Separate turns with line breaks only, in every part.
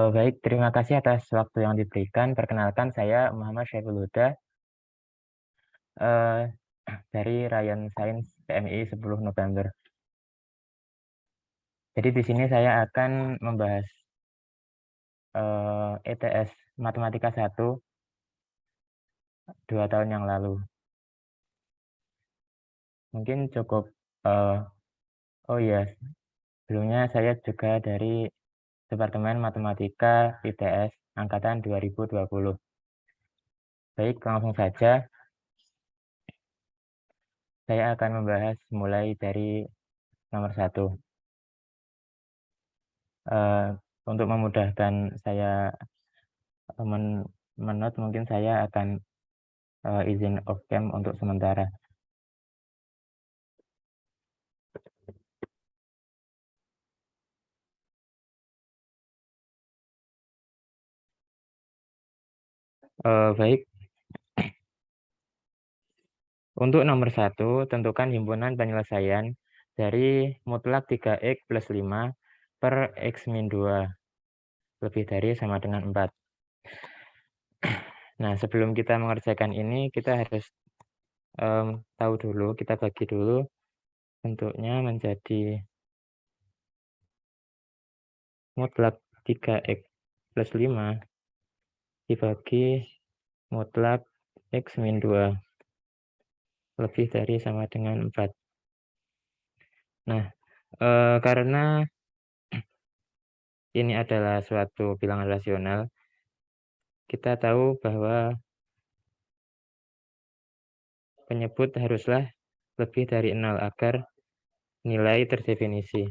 Baik, terima kasih atas waktu yang diberikan. Perkenalkan, saya Muhammad Syaiful Huda eh, dari Ryan Science PMI 10 November. Jadi di sini saya akan membahas ETS Matematika 1 2 tahun yang lalu. Mungkin cukup, eh, oh iya, sebelumnya saya juga dari Departemen Matematika ITS Angkatan 2020. Baik, langsung saja. Saya akan membahas mulai dari nomor 1. Untuk memudahkan saya menot, mungkin saya akan izin off cam untuk sementara. Baik, untuk nomor 1, tentukan himpunan penyelesaian dari mutlak 3x plus 5 per x min 2 lebih dari sama dengan 4. Nah, sebelum kita mengerjakan ini, kita harus tahu dulu, kita bagi dulu bentuknya menjadi mutlak 3x plus 5 dibagi mutlak x min 2 lebih dari sama dengan 4. Nah, karena ini adalah suatu bilangan rasional, kita tahu bahwa penyebut haruslah lebih dari 0 agar nilai terdefinisi.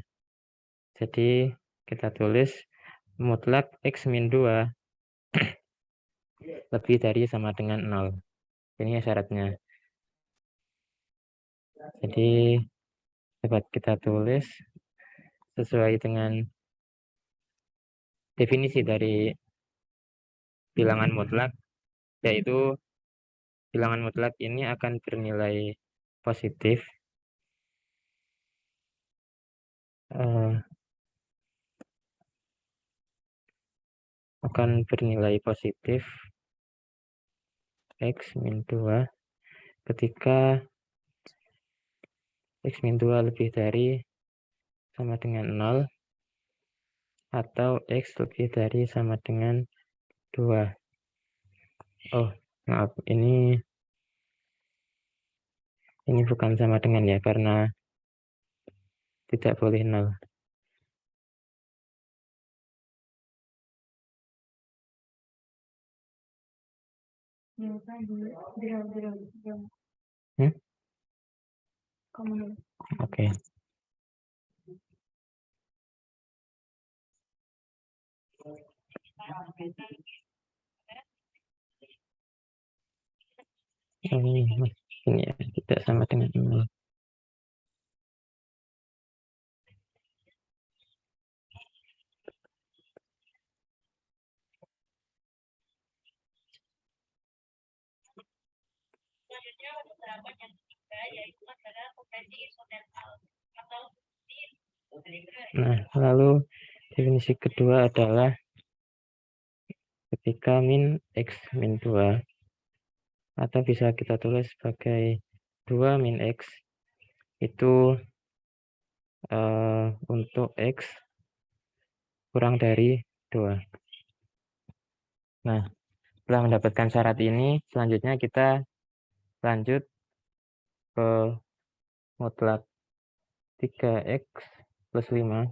Jadi, kita tulis mutlak x min 2 lebih dari sama dengan 0. Ini syaratnya. Jadi, dapat kita tulis sesuai dengan definisi dari bilangan mutlak, yaitu bilangan mutlak ini akan bernilai positif x min 2 ketika x min 2 lebih dari sama dengan 0 atau x lebih dari sama dengan 2. Oh, maaf, ini bukan sama dengan ya, karena tidak boleh 0. Oke. Ini ya, tidak sama dengan 0. Nah, lalu definisi kedua adalah ketika min x min 2, atau bisa kita tulis sebagai 2 min x, itu untuk x kurang dari 2. Nah, setelah mendapatkan syarat ini, selanjutnya kita lanjut ke mutlak 3x plus 5.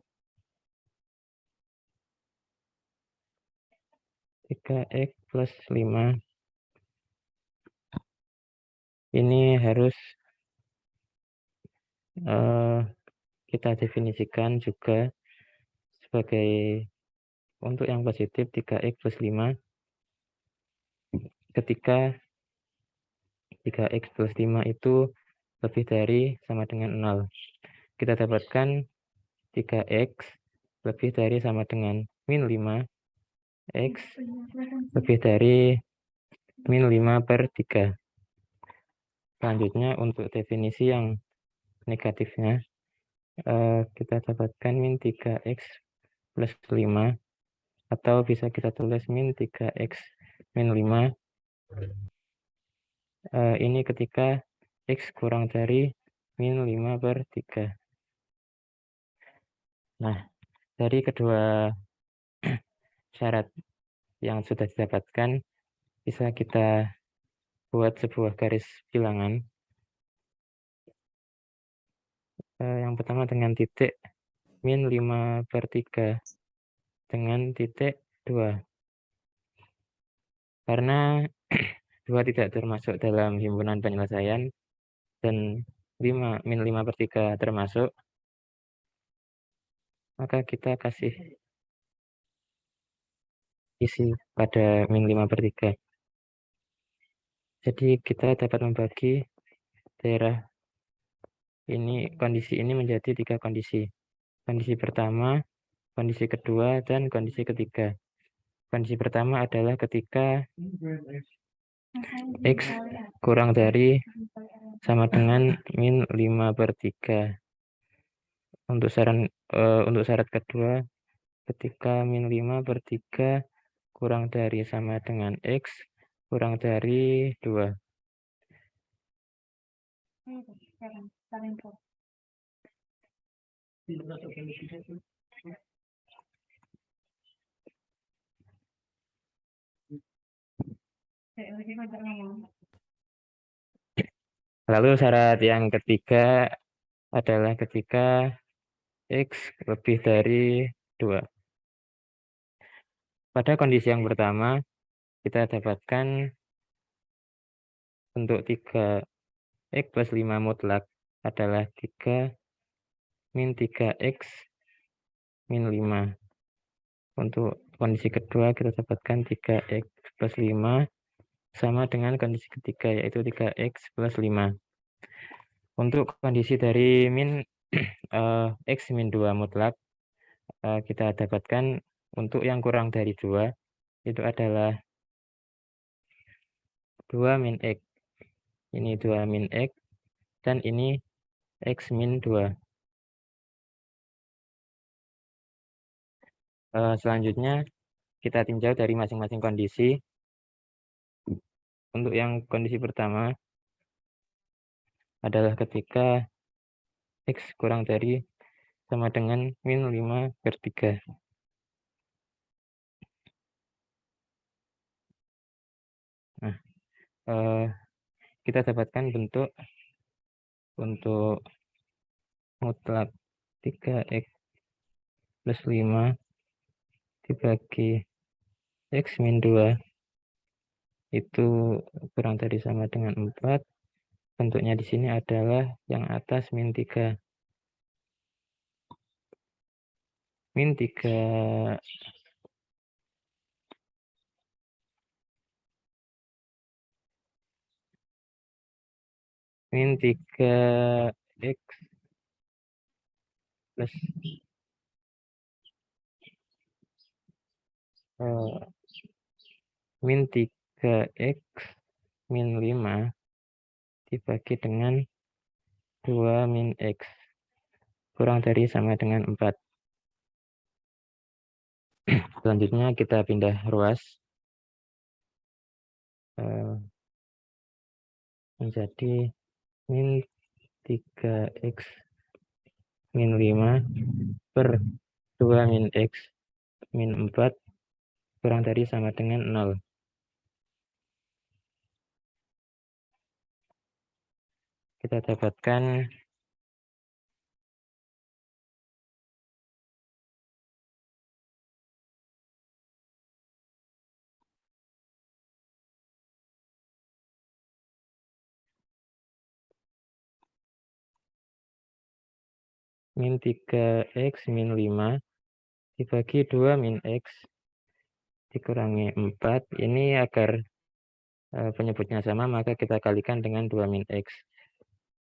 3x plus 5 ini harus kita definisikan juga sebagai untuk yang positif 3x plus 5 ketika 3x plus 5 itu lebih dari sama dengan 0. Kita dapatkan 3x lebih dari sama dengan min 5, x lebih dari min 5 per 3. Selanjutnya untuk definisi yang negatifnya, kita dapatkan min 3x plus 5, atau bisa kita tulis min 3x min 5. Ini ketika x kurang dari min 5/3. Nah, dari kedua syarat yang sudah didapatkan, bisa kita buat sebuah garis bilangan. Yang pertama dengan titik min 5/3 dengan titik 2. Karena 2 tidak termasuk dalam himpunan penyelesaian dan min 5/3 termasuk, maka kita kasih isi pada min 5/3. Jadi kita dapat membagi daerah ini, kondisi ini menjadi 3 kondisi. Kondisi pertama, kondisi kedua, dan kondisi ketiga. Kondisi pertama adalah ketika x kurang dari sama dengan min 5/3. Untuk syarat kedua, ketika min 5/3 kurang dari sama dengan x kurang dari 2. Lalu syarat yang ketiga adalah ketika x lebih dari 2. Pada kondisi yang pertama, kita dapatkan bentuk 3x plus 5 mutlak adalah 3 min 3x min 5. Untuk kondisi kedua, kita dapatkan 3x plus 5 sama dengan kondisi ketiga, yaitu 3x plus 5. Untuk kondisi dari min x min 2 mutlak, kita dapatkan untuk yang kurang dari 2, itu adalah 2 min x. Ini 2 min x, dan ini x min 2. Selanjutnya, kita tinjau dari masing-masing kondisi. Untuk yang kondisi pertama adalah ketika x kurang dari sama dengan min 5/3. Nah, kita dapatkan bentuk untuk mutlak 3x plus 5 dibagi x min 2 itu kurang dari sama dengan 4. Bentuknya di sini adalah yang atas min 3. Min 3 min 3x plus min 3x min 5 dibagi dengan 2 min x kurang dari sama dengan 4. Selanjutnya kita pindah ruas menjadi min 3x min 5 per 2 min x min 4 kurang dari sama dengan 0. Kita dapatkan min 3x min 5 dibagi 2 min x dikurangi 4. Ini agar penyebutnya sama, maka kita kalikan dengan 2 min x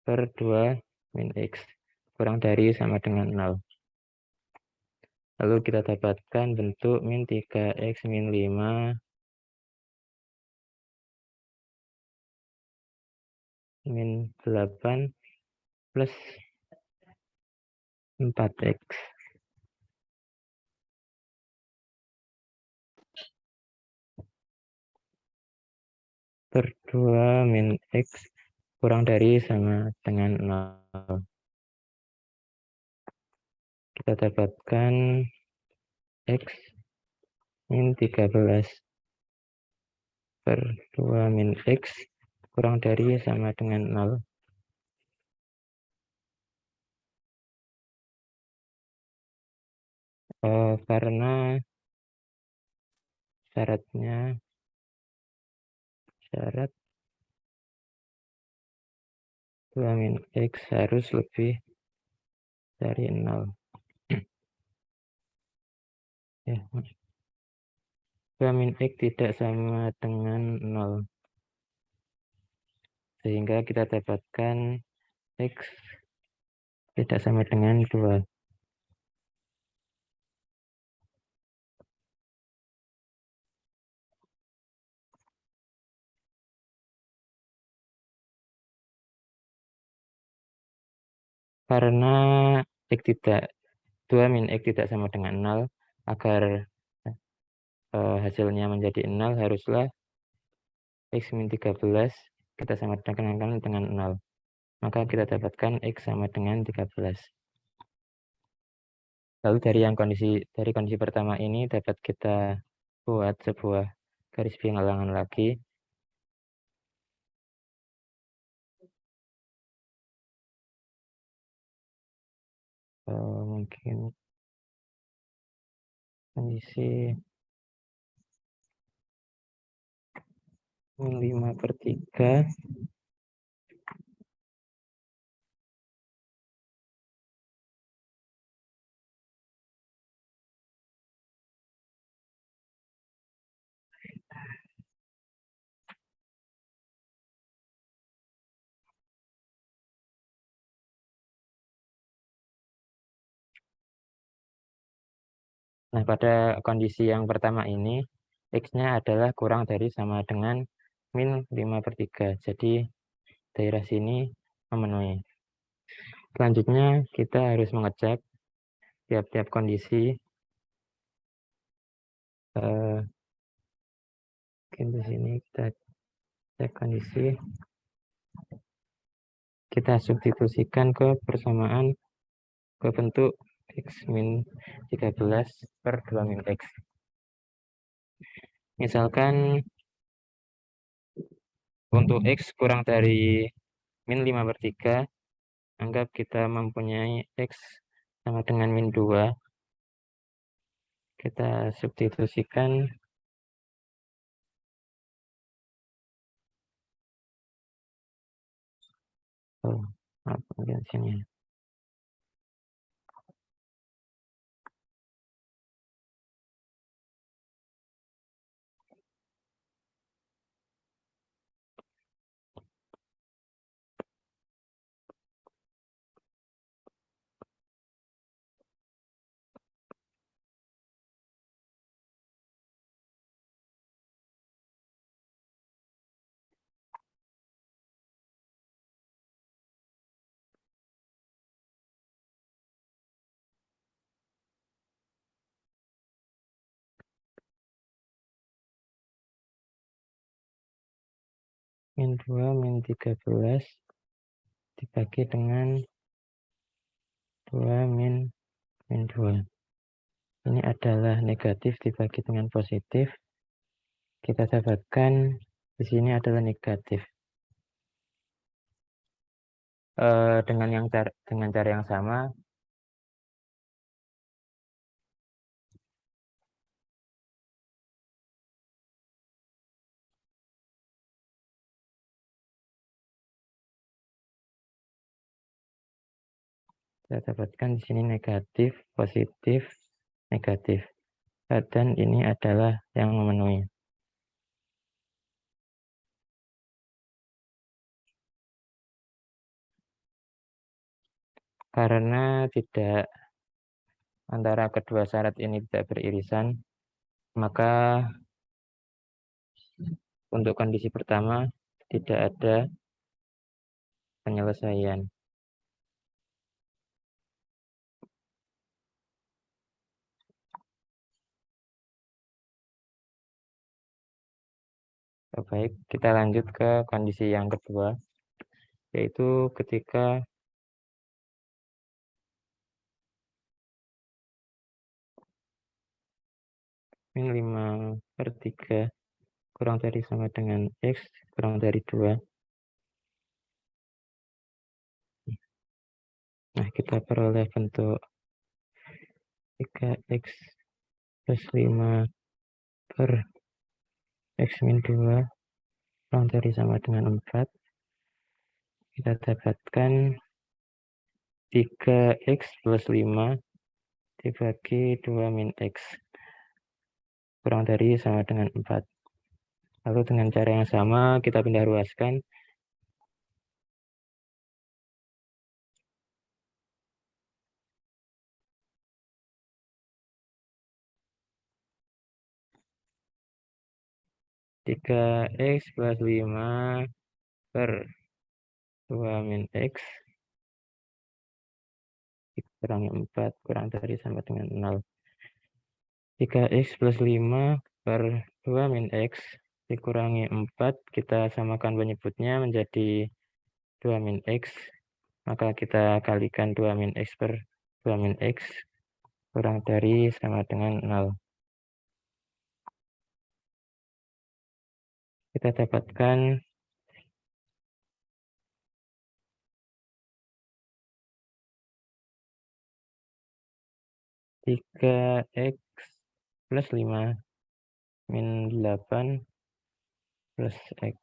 per 2 min x kurang dari sama dengan 0. Lalu kita dapatkan bentuk min 3x min 5 min 8 plus 4x. per 2 min X kurang dari sama dengan 0. Kita dapatkan X min 13 per 2 min X kurang dari sama dengan 0. Karena syarat 2 min X harus lebih dari 0. Ya, 2 min X tidak sama dengan 0. Sehingga kita dapatkan X tidak sama dengan 2. Karena X tidak 2 min X tidak sama dengan 0, agar hasilnya menjadi 0, haruslah X min 13 kita samakan dengan 0. Maka kita dapatkan X sama dengan 13. Lalu dari kondisi pertama ini dapat kita buat sebuah garis bilangan lagi. Mungkin kondisi min 5/3 Nah, pada kondisi yang pertama ini, X-nya adalah kurang dari sama dengan min 5/3. Jadi, daerah sini memenuhi. Selanjutnya, kita harus mengecek tiap-tiap kondisi. Mungkin di sini kita cek kondisi. Kita substitusikan ke persamaan ke bentuk X min 13 per 2 min X. Misalkan untuk X kurang dari min 5/3, anggap kita mempunyai X sama dengan min 2. Kita substitusikan bagian sini. Min 2 min 13 dibagi dengan 2 min 2. Ini adalah negatif dibagi dengan positif. Kita dapatkan di sini adalah negatif. Dengan cara yang sama, kita dapatkan di sini negatif, positif, negatif. Dan ini adalah yang memenuhi. Karena antara kedua syarat ini tidak beririsan, maka untuk kondisi pertama tidak ada penyelesaian. Baik, kita lanjut ke kondisi yang kedua, yaitu ketika min 5/3 kurang dari sama dengan X kurang dari 2. Nah, kita peroleh bentuk 3X plus 5 per X min 2 kurang dari sama dengan 4. Kita dapatkan 3X plus 5 dibagi 2 min X kurang dari sama dengan 4. Lalu dengan cara yang sama kita pindah ruaskan. Tiga X plus 5 per 2 min X dikurangi 4 kurang dari sama dengan 0. 3X plus 5 per 2 min X dikurangi 4, kita samakan penyebutnya menjadi 2 min X, maka kita kalikan 2 min X per 2 min X kurang dari sama dengan 0. Kita dapatkan 3X plus 5 min 8 plus X.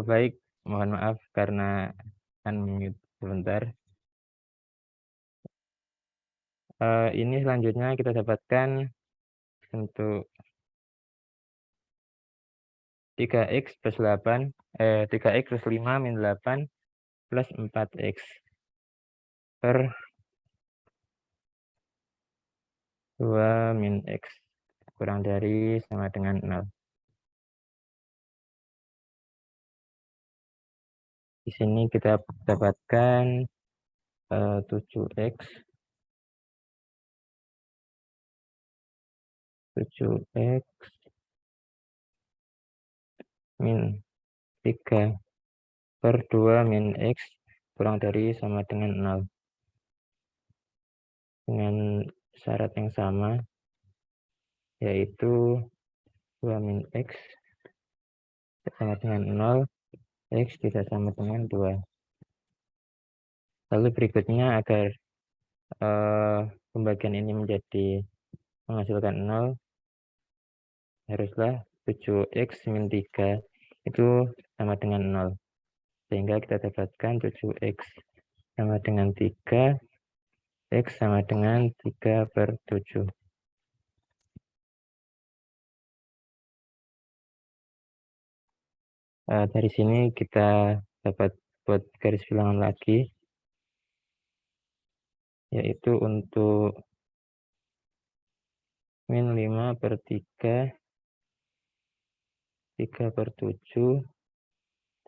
Baik, mohon maaf karena unmute sebentar. Ini selanjutnya kita dapatkan untuk 3X plus 3X plus 5 min 8 plus 4X per 2 min X kurang dari sama dengan 0. Di sini kita dapatkan 7X min 3 per 2 min X kurang dari sama dengan 0. Dengan syarat yang sama, yaitu 2 min X sama dengan 0, X tidak sama dengan 2. Lalu berikutnya agar pembagian ini menjadi menghasilkan 0, haruslah 7X min 3 itu sama dengan 0. Sehingga kita dapatkan 7X sama dengan 3, X sama dengan 3 per 7. Dari sini kita dapat buat garis bilangan lagi, yaitu untuk min 5/3, 3/7,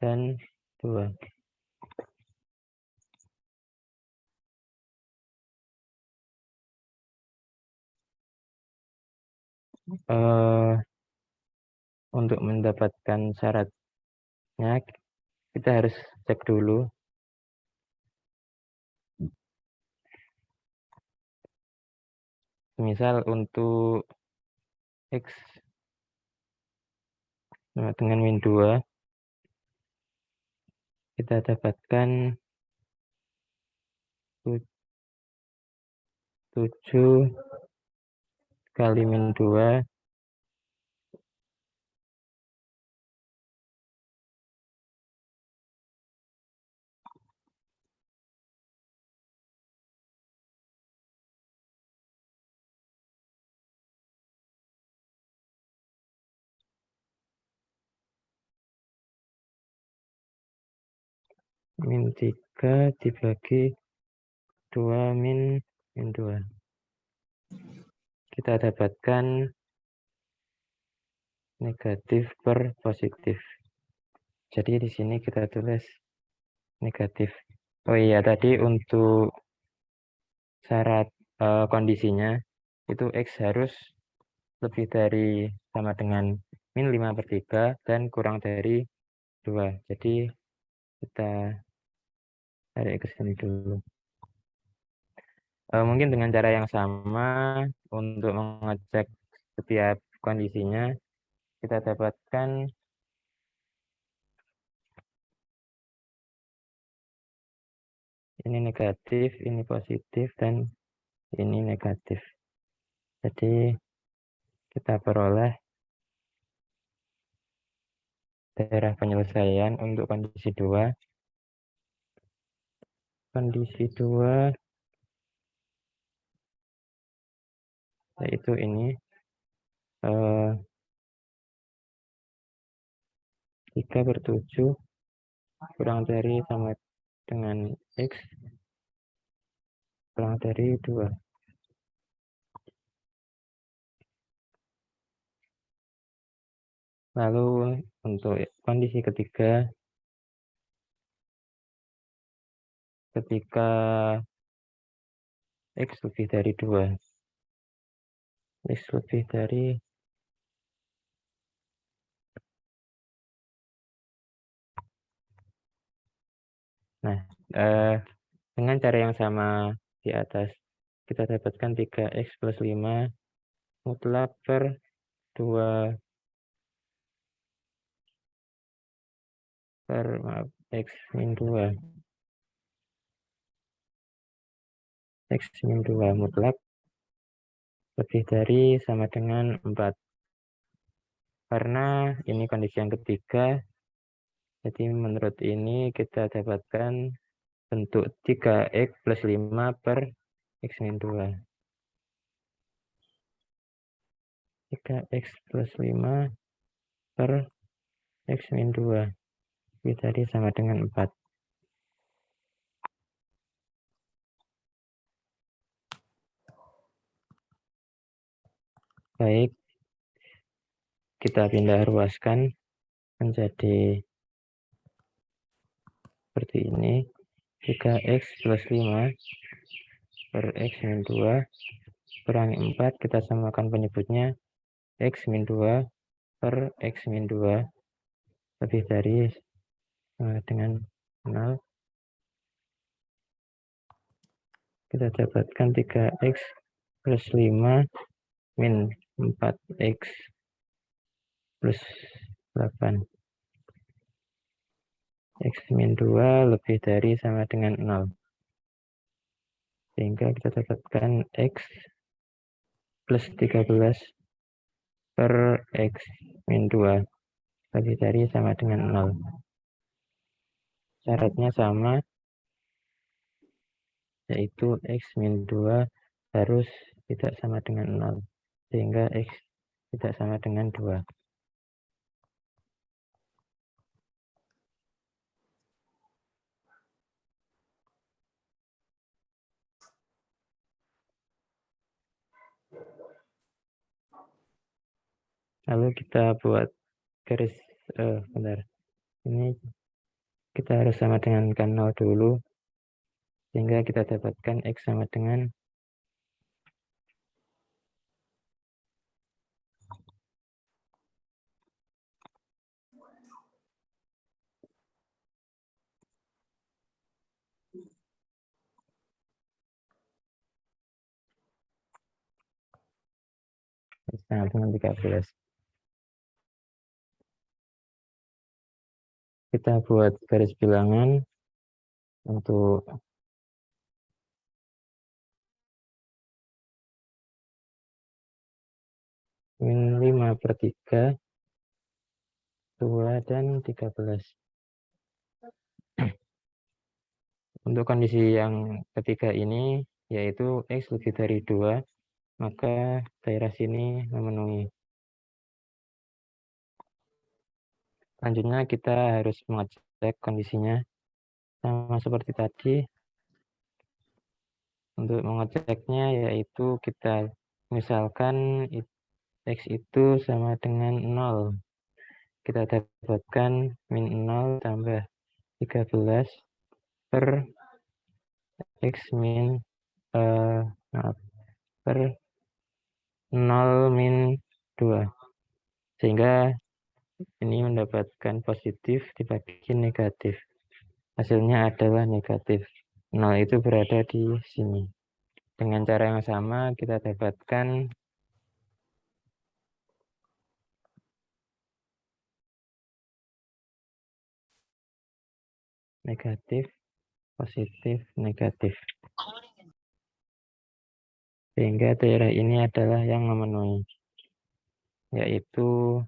dan 2. Untuk mendapatkan syaratnya, kita harus cek dulu. Misal untuk X sama dengan min 2, kita dapatkan 7 kali min 2 min 3 dibagi 2 min 2. Kita dapatkan negatif per positif. Jadi di sini kita tulis negatif. Oh iya, tadi untuk syarat kondisinya itu X harus lebih dari sama dengan min 5/3 dan kurang dari 2. Jadi kita tarik ke sini dulu. Mungkin dengan cara yang sama untuk mengecek setiap kondisinya, kita dapatkan ini negatif, ini positif, dan ini negatif. Jadi kita peroleh daerah penyelesaian untuk kondisi 2. Kondisi 2 yaitu ini 3/7 kurang dari sama dengan X kurang dari 2. Lalu untuk kondisi ketiga, ketika X lebih dari 2. X lebih dari Nah, dengan cara yang sama di atas, kita dapatkan 3X plus 5 mutlak per 2 X min 2. X min 2 mutlak lebih dari sama dengan 4. Karena ini kondisi yang ketiga, jadi menurut ini kita dapatkan bentuk 3X plus 5 per X min 2. 3X plus 5 per X min 2. Lebih dari sama dengan 4. Baik, kita pindah ruaskan menjadi seperti ini. 3X plus 5 per X min 2 kurangi 4, kita samakan penyebutnya X min 2 per X min 2 lebih dari dengan 0. Kita dapatkan 3X plus 5 min 4X plus 8. X min 2 lebih dari sama dengan 0. Sehingga kita dapatkan X plus 13 per X min 2 lebih dari sama dengan 0. Syaratnya sama, yaitu X min 2 harus tidak sama dengan 0. Sehingga X tidak sama dengan 2. Lalu kita buat garis, bentar. Ini kita harus sama dengan 0 dulu. Sehingga kita dapatkan X sama dengan sama dengan 13. kita buat garis bilangan untuk min 5/3, 2, dan 13. Untuk kondisi yang ketiga ini, yaitu X lebih dari 2, maka daerah sini memenuhi. Selanjutnya kita harus mengecek kondisinya sama seperti tadi. Untuk mengeceknya yaitu kita misalkan X itu sama dengan 0. Kita dapatkan min 0 tambah 13 per X min per 0 min 2. Sehingga ini mendapatkan positif dibagi negatif. Hasilnya adalah negatif. 0 itu berada di sini. Dengan cara yang sama kita dapatkan negatif, positif, negatif. Sehingga daerah ini adalah yang memenuhi, yaitu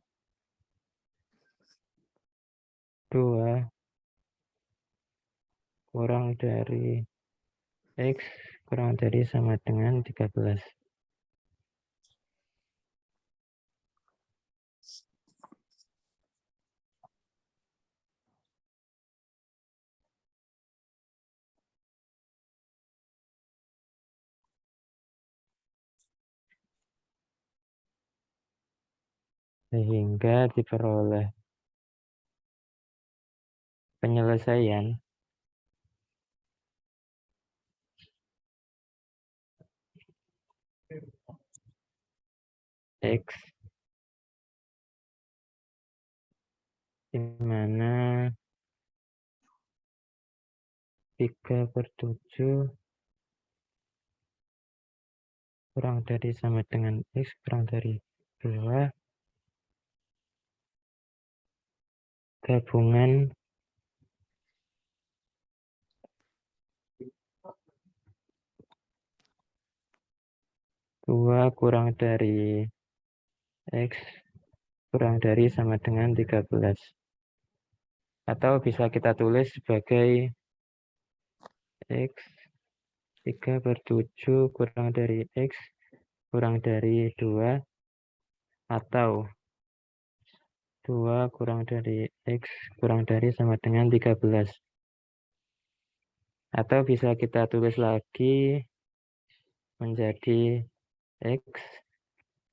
2 kurang dari X kurang dari sama dengan 13. Sehingga diperoleh penyelesaian X di mana 3/7 kurang dari sama dengan X kurang dari 2 gabungan 2 kurang dari X kurang dari sama dengan 13. Atau bisa kita tulis sebagai X 3/7 kurang dari X kurang dari 2 atau 2 kurang dari X kurang dari sama dengan 13. Atau bisa kita tulis lagi menjadi X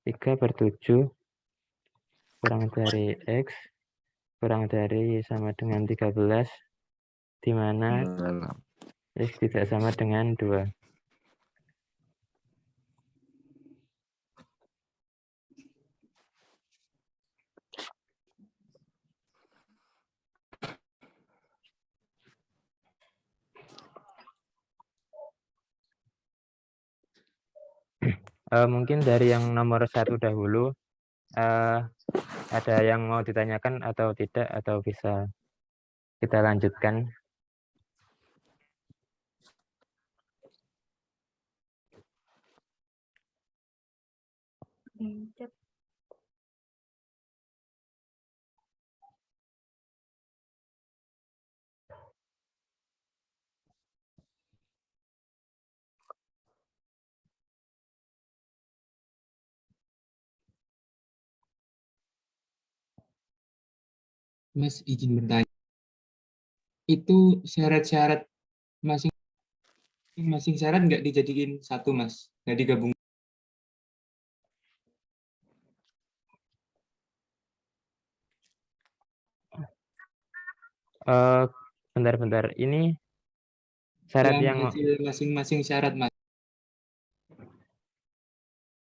3/7 kurang dari X kurang dari sama dengan 13, di mana X tidak sama dengan 2. Mungkin dari yang nomor 1 dahulu, ada yang mau ditanyakan atau tidak, atau bisa kita lanjutkan?
Mas izin bertanya, itu syarat-syarat masing-masing syarat nggak dijadiin satu, Mas? Nggak digabung?
Bentar-bentar, ini syarat yang
hasil masing-masing syarat, Mas.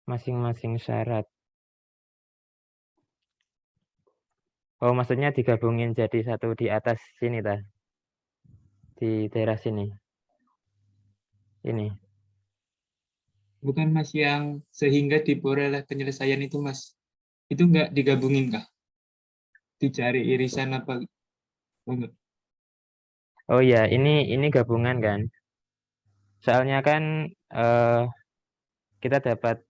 masing-masing syarat. Oh, maksudnya digabungin jadi satu di atas sini, di daerah sini. Ini.
Bukan, Mas, yang sehingga diperoleh penyelesaian itu, Mas. Itu nggak digabungin, kah? Dicari irisan apa? Enggak.
Oh iya, ini gabungan kan. Soalnya kan kita dapat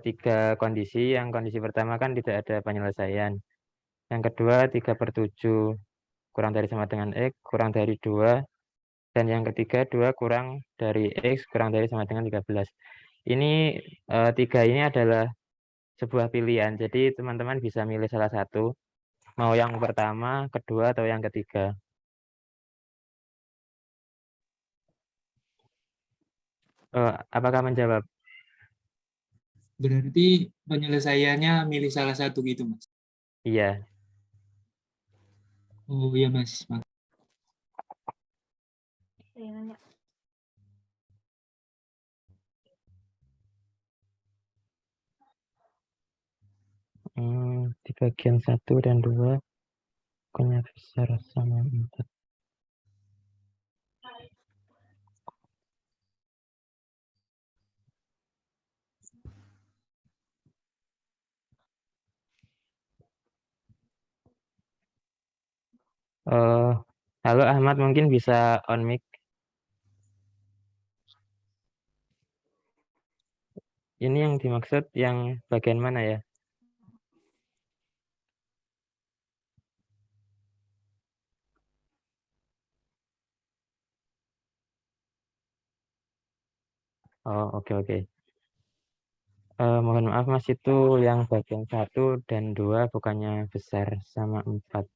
3 kondisi. Yang kondisi pertama kan tidak ada penyelesaian. Yang kedua 3/7 kurang dari sama dengan X, kurang dari 2. Dan yang ketiga 2 kurang dari X, kurang dari sama dengan 13. Ini 3 ini adalah sebuah pilihan. Jadi teman-teman bisa milih salah satu. Mau yang pertama, kedua, atau yang ketiga. Apakah menjawab?
Berarti penyelesaiannya milih salah satu gitu, Mas.
Iya.
Oh iya, Mas.
Di bagian 1 dan 2 pokoknya besar sama 4. Halo Ahmad, mungkin bisa on mic. Ini yang dimaksud yang bagian mana ya? Oh, oke. Mohon maaf Mas, itu yang bagian 1 dan 2 bukannya besar sama 4.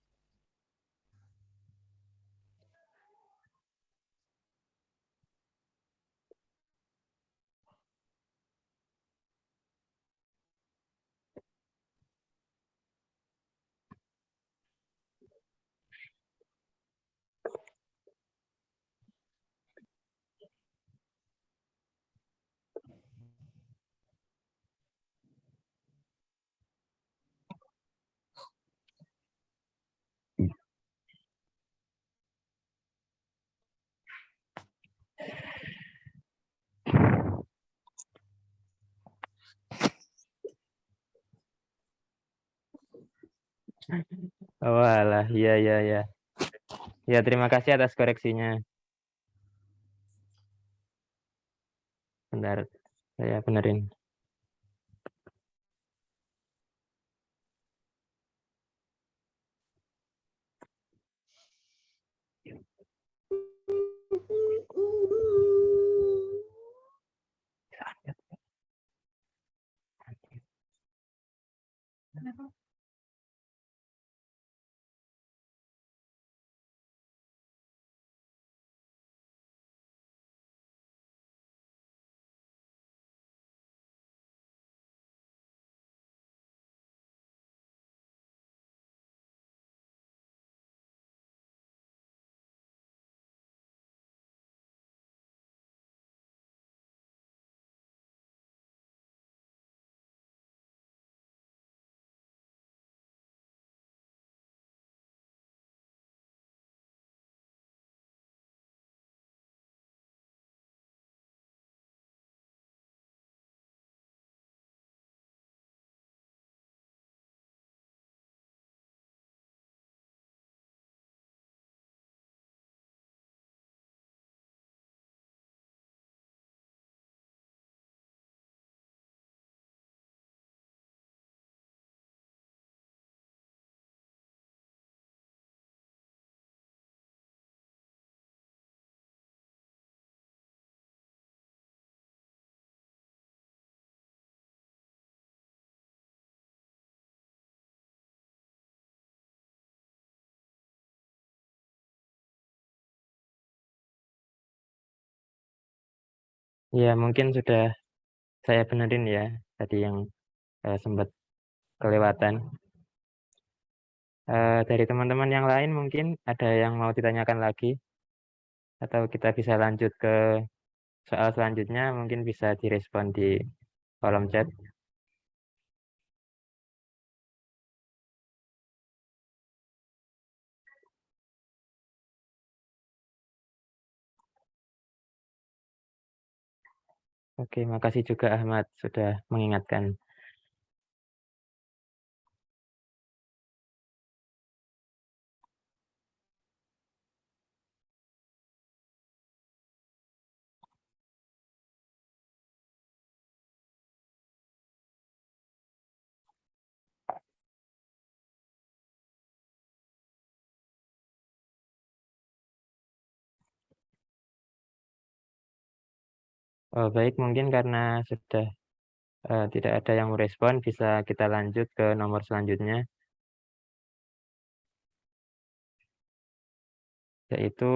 Oh alah, iya. Ya, terima kasih atas koreksinya. Bentar, saya benerin. Ya, mungkin sudah saya benerin ya, tadi yang sempat kelewatan. Dari teman-teman yang lain mungkin ada yang mau ditanyakan lagi, atau kita bisa lanjut ke soal selanjutnya, mungkin bisa direspon di kolom chat. Oke, makasih juga Ahmad sudah mengingatkan. Oh, baik, mungkin karena sudah tidak ada yang merespon, bisa kita lanjut ke nomor selanjutnya, yaitu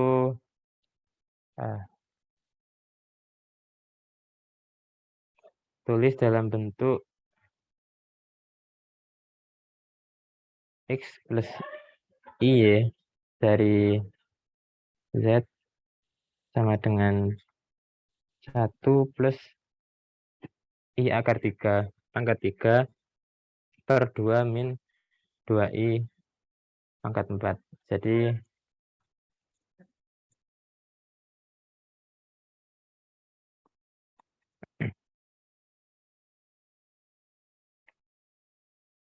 tulis dalam bentuk X plus Y dari Z sama dengan 1 plus I akar 3 pangkat 3 per 2 min 2I pangkat 4. Jadi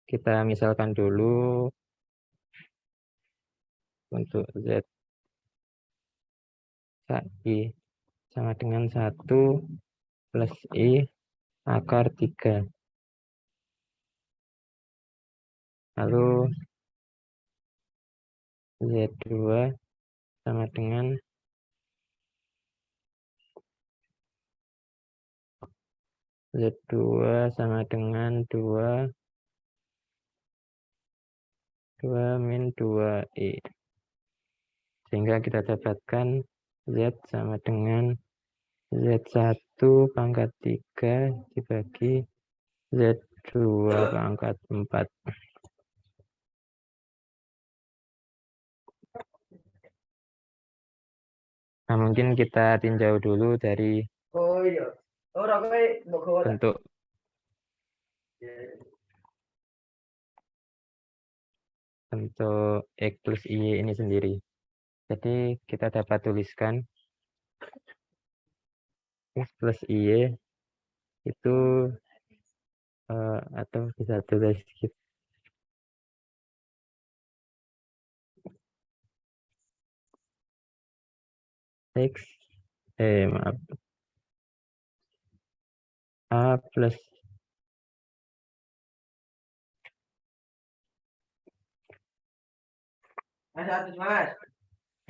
kita misalkan dulu untuk Z I sama dengan 1 plus I akar 3. Lalu Z2 sama dengan Z2 sama dengan 2 min 2I. Sehingga kita dapatkan Z sama dengan Z1 pangkat 3 dibagi Z2 pangkat 4. Nah, mungkin kita tinjau dulu dari bentuk X plus Y ini sendiri. Jadi kita dapat tuliskan X plus Y itu atau bisa tulis X maaf A plus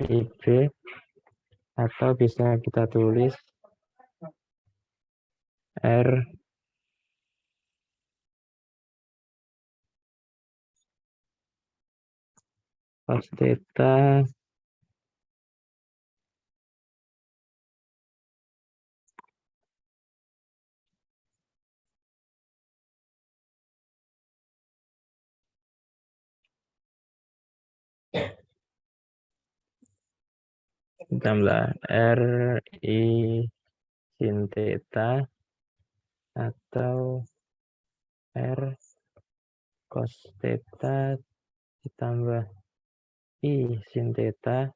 IB, atau bisa kita tulis R cos theta tambah R I sin theta atau R cos theta ditambah I sin theta,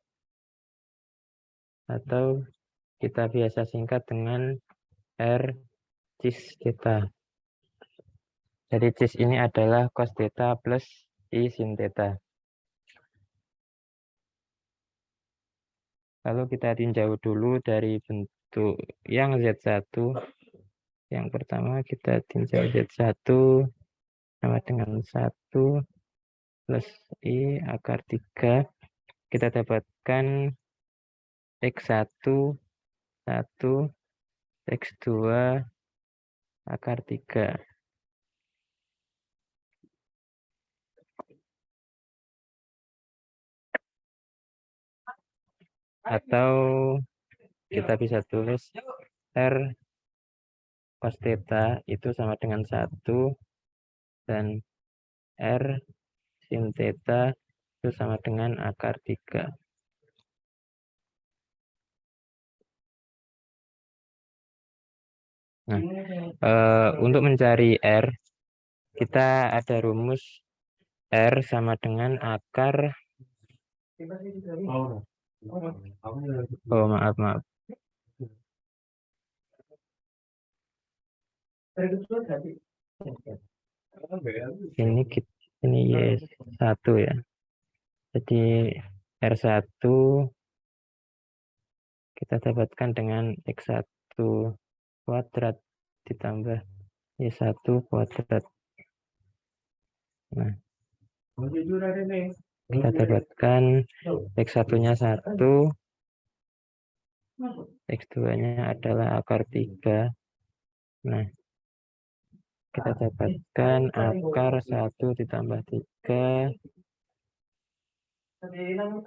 atau kita biasa singkat dengan R cis theta. Jadi cis ini adalah cos theta plus I sin theta. Lalu kita tinjau dulu dari bentuk yang Z1. Yang pertama kita tinjau Z1 sama dengan 1 plus I akar 3. Kita dapatkan X1 1 X2 akar 3. Atau kita bisa tulis R cos theta itu sama dengan 1 dan R sin theta itu sama dengan akar 3. Nah, untuk mencari R, kita ada rumus R sama dengan akar, oh maaf, ini Y1 ya. Jadi R1 kita dapatkan dengan X1 kuadrat ditambah Y1 kuadrat. Nah, kita dapatkan X1-nya 1 X2-nya adalah akar 3. Nah, kita dapatkan akar 1 ditambah 3 dengan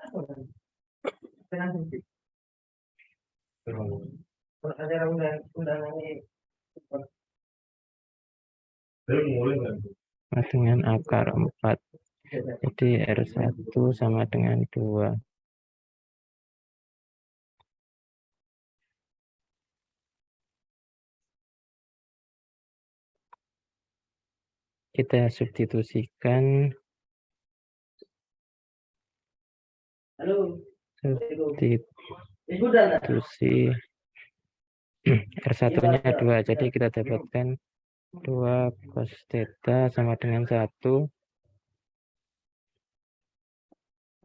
akar 4. Jadi R1 sama dengan 2. Kita substitusikan. Substitusi R1-nya 2. Jadi kita dapatkan 2 cos theta sama dengan 1.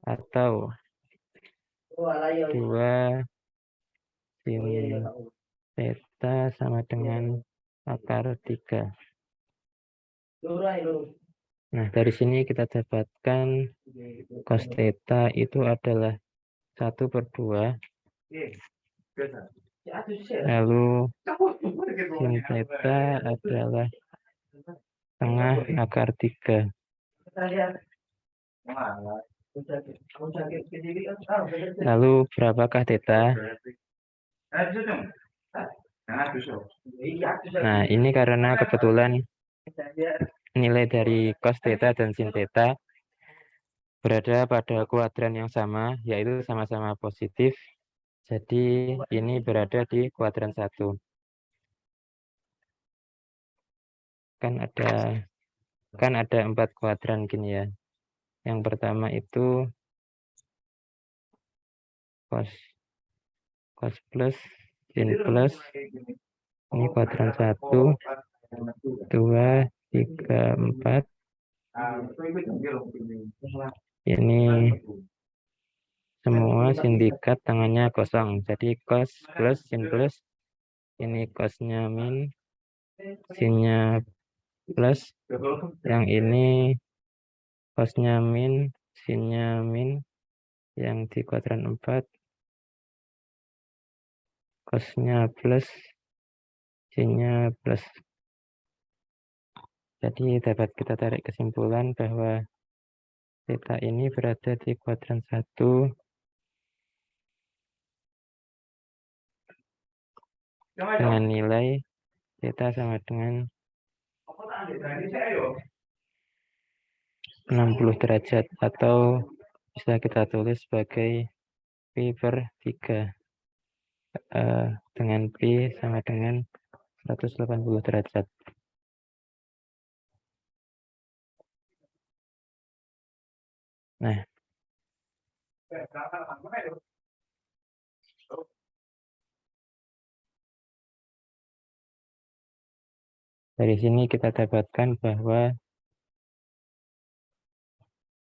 Atau 2 sin theta sama dengan akar 3. Nah, dari sini kita dapatkan cos theta itu adalah 1/2. Lalu sin theta adalah setengah akar 3. Lalu berapakah theta? Nah, ini karena kebetulan nilai dari cos theta dan sin theta berada pada kuadran yang sama, yaitu sama-sama positif. Jadi ini berada di kuadran 1. Kan ada 4 kuadran gini ya. Yang pertama itu cos plus, sin plus. Ini kuadran 1, 2, 3, 4. Ini semua sindikat tangannya kosong. Jadi cos plus, sin plus. Ini cosnya min, sinnya plus. Yang ini cosnya min, sinnya min. Yang di kuadran 4 cosnya plus, sinnya plus. Jadi dapat kita tarik kesimpulan bahwa theta ini berada di kuadran 1 dengan nilai theta sama dengan 60 derajat, atau bisa kita tulis sebagai Pi/3, dengan Pi sama dengan 180 derajat. Nah, dari sini kita dapatkan bahwa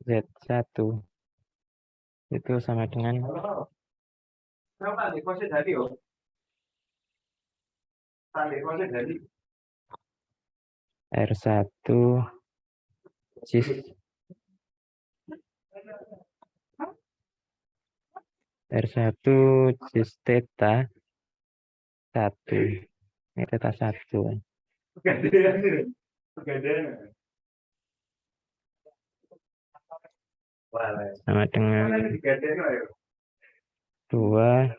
Z1 itu sama dengan R1 cis theta 1. Ini theta 1. Sama dengan 2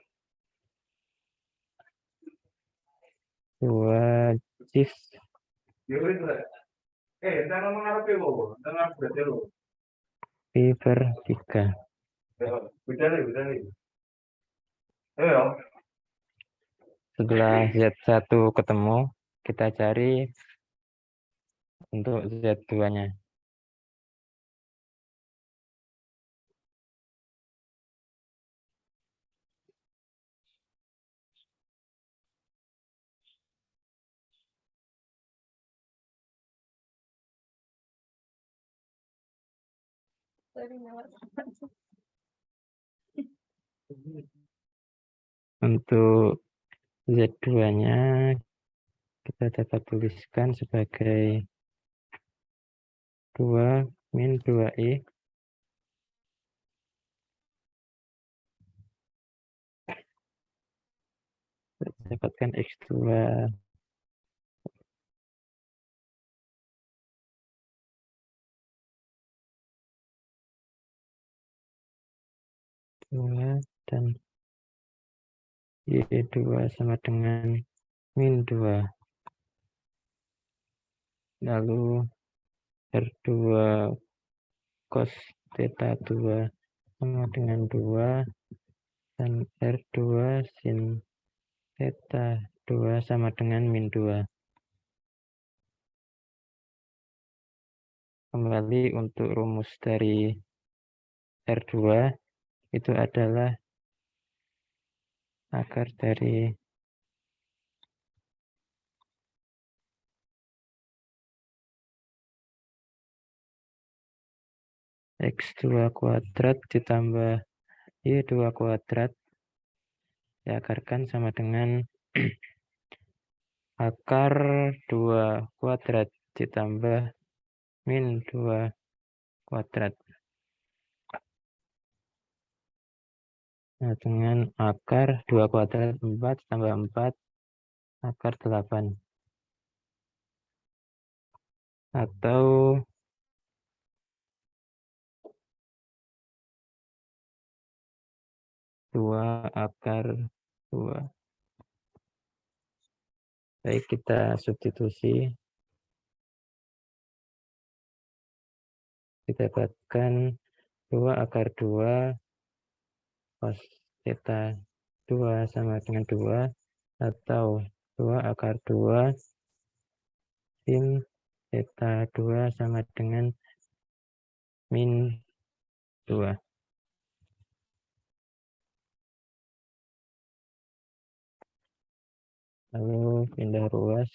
cis Pi/3. Setelah Z1 ketemu, kita cari untuk Z2-nya. Untuk Z2-nya kita dapat tuliskan sebagai 2 min 2i dapatkan X2 dan Y2 sama dengan min 2. Lalu R2 cos theta 2 sama dengan 2 dan R2 sin theta 2 sama dengan min 2. Kembali untuk rumus dari R2 itu adalah akar dari X2 kuadrat ditambah Y2 kuadrat diakarkan sama dengan akar 2 kuadrat ditambah min 2 kuadrat. Nah, dengan akar 2 kuadrat 4 tambah 4 akar 8. Atau dua akar 2. Baik, kita substitusi. Didapatkan 2 akar 2 cos theta 2 sama dengan 2 atau 2 akar 2 sin theta 2 sama dengan min 2. Lalu pindah ruas,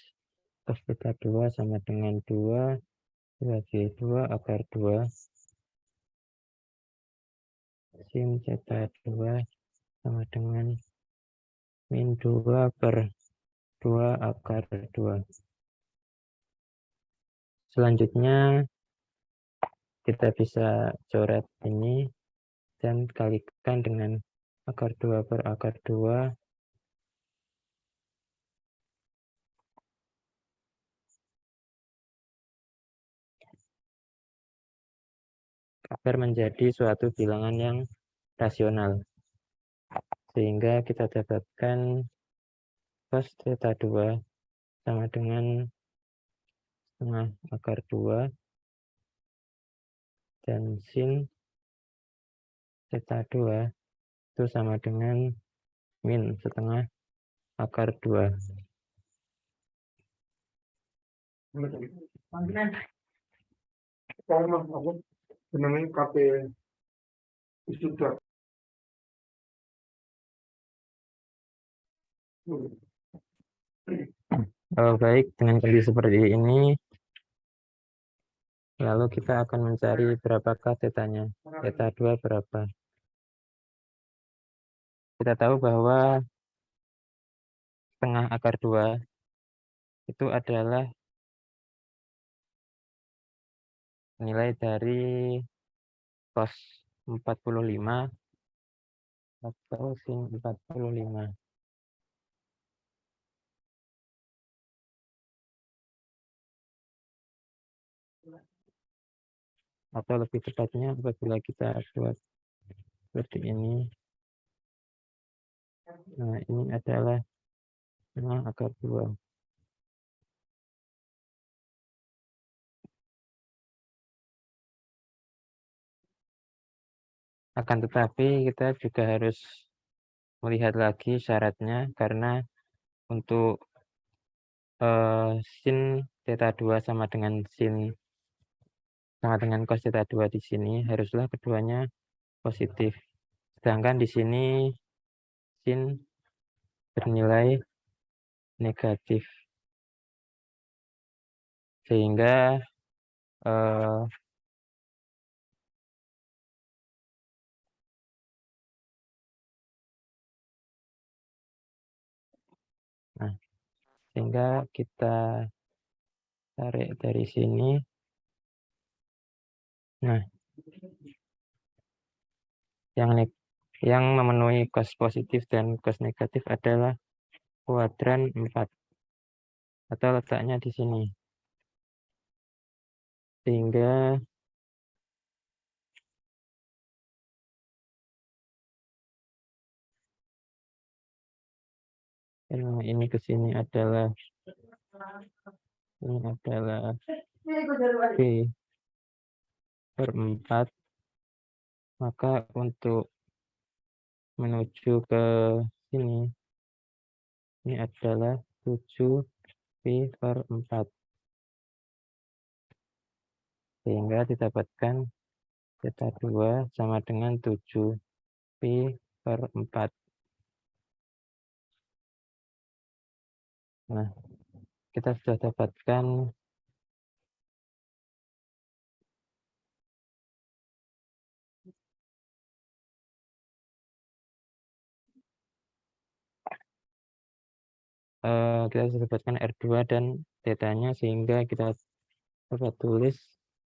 cos theta 2 sama dengan 2 bagi 2 akar 2 sin theta 2 sama dengan min 2 per 2 akar 2. Selanjutnya kita bisa coret ini dan kalikan dengan akar 2 per akar 2 agar menjadi suatu bilangan yang rasional. Sehingga kita dapatkan cos theta 2 sama dengan setengah akar 2 dan sin theta 2 itu sama dengan min setengah akar 2. Baik, dengan kondisi seperti ini, lalu kita akan mencari berapakah tetanya. Theta 2 berapa? Kita tahu bahwa setengah akar 2 itu adalah nilai dari cos 45 atau sin 45. Atau lebih tepatnya apabila kita buat seperti ini. Nah, ini adalah setengah akar 2. Akan tetapi kita juga harus melihat lagi syaratnya, karena untuk sin theta 2 sama dengan cos theta 2 di sini haruslah keduanya positif. Sedangkan di sini sin bernilai negatif. Sehingga sehingga kita tarik dari sini. Nah, yang memenuhi cos positif dan cos negatif adalah kuadran 4. Atau letaknya di sini. Sehingga ini ke sini adalah B per 4. Maka untuk menuju ke sini, ini adalah 7B per 4. Sehingga didapatkan theta 2 sama dengan 7B per 4. Nah, kita sudah dapatkan R2 dan tetanya, sehingga kita dapat tulis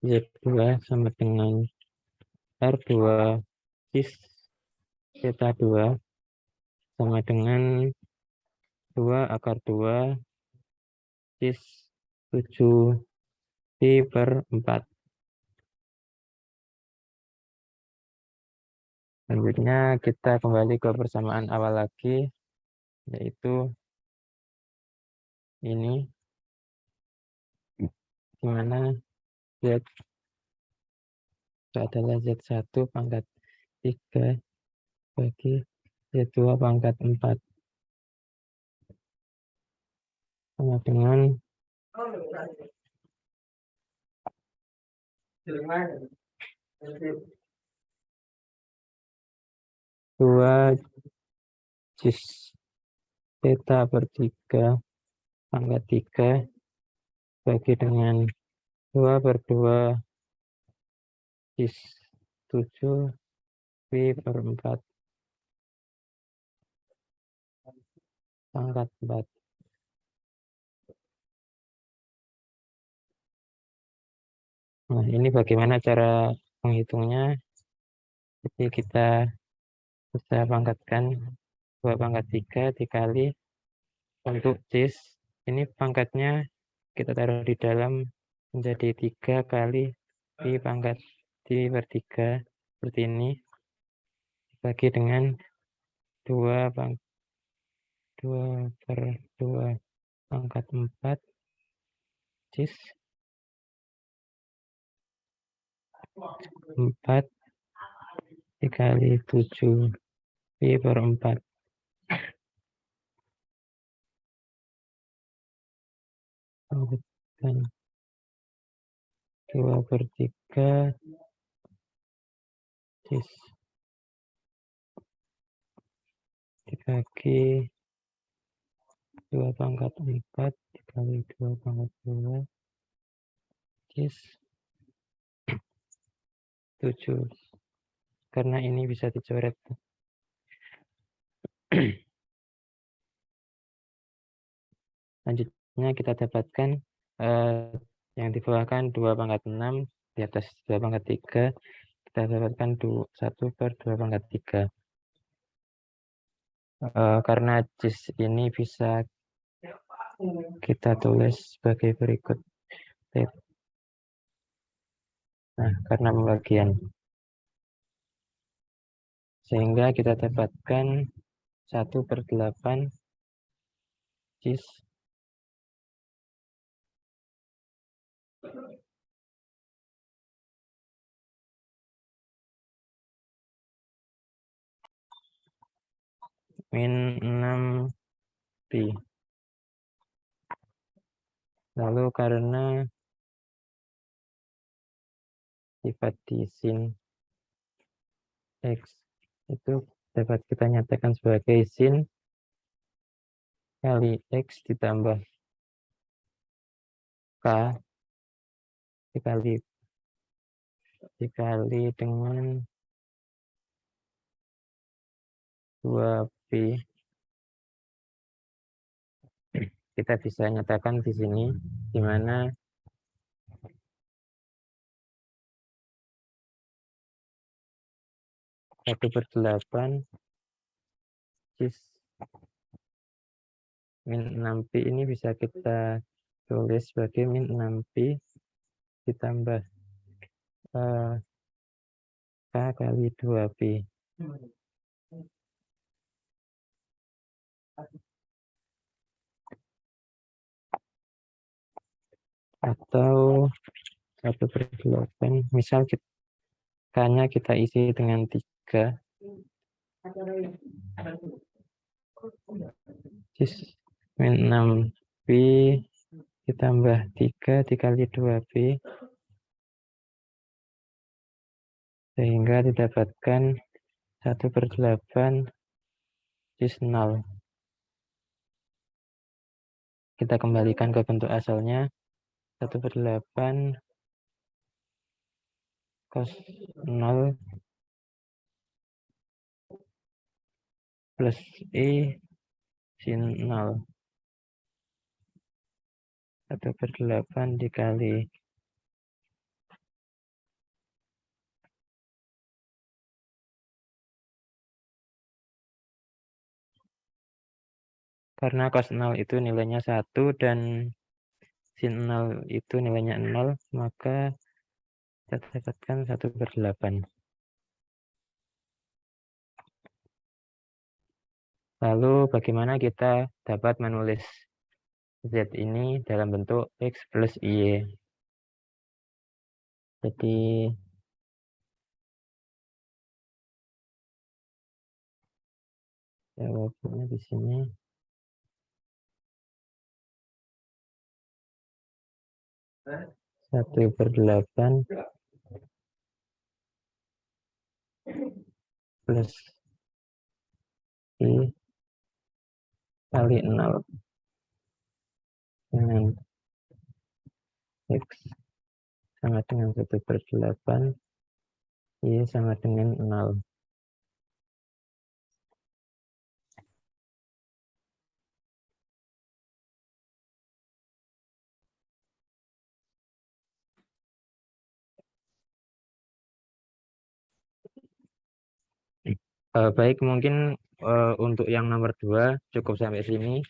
Z2 sama dengan R2 cis theta 2 sama dengan 2 akar 2 cis 7B per 4. Selanjutnya kita kembali ke persamaan awal lagi, yaitu ini, di mana Z itu adalah Z1 pangkat 3 bagi Z2 pangkat 4 sama dengan 2 cis theta per 3 pangkat 3 bagi dengan 2 per 2 cis 7B per 4 pangkat 4. Nah, ini bagaimana cara menghitungnya. Jadi kita bisa pangkatkan 2 pangkat 3 dikali untuk cis. Ini pangkatnya kita taruh di dalam, menjadi 3 kali di pangkat di per 3 seperti ini, bagi dengan 2 per 2 pangkat 4 cis 4 dikali 7B per 4. Dan 2 per 3 cis dibagi 2 pangkat 4 dikali 2 pangkat 2 cis 7. Karena ini bisa dicoret. Selanjutnya kita dapatkan yang di bawah kan 2 pangkat 6, di atas 2 pangkat 3, kita dapatkan 1 per 2 pangkat 3. Karena cis ini bisa kita tulis sebagai berikut. Nah, karena pembagian, sehingga kita dapatkan 1 per 8 cis min 6pi. Lalu karena sifat di sin X itu dapat kita nyatakan sebagai sin kali X ditambah K dikali dengan 2pi. Kita bisa nyatakan di sini, di mana 1 per 8 cis min 6pi ini bisa kita tulis sebagai min 6pi ditambah K kali 2pi. Atau 1/8. Misal K-nya kita isi dengan 3. Min 6pi ditambah 3 dikali 2pi. Sehingga didapatkan 1/8 cis 0. Kita kembalikan ke bentuk asalnya. 1/8 cos 0 plus I sin 0. 1/8 dikali karena cos 0 itu nilainya 1 dan sin 0 itu nilainya 0, maka kita dapatkan 1/8. Lalu bagaimana kita dapat menulis Z ini dalam bentuk X plus Y? Jadi jawabannya di sini. Satu per 8 plus I kali 0 dengan X sama dengan 1/8, Y sama dengan 0. Baik, mungkin untuk yang nomor 2 cukup sampai sini.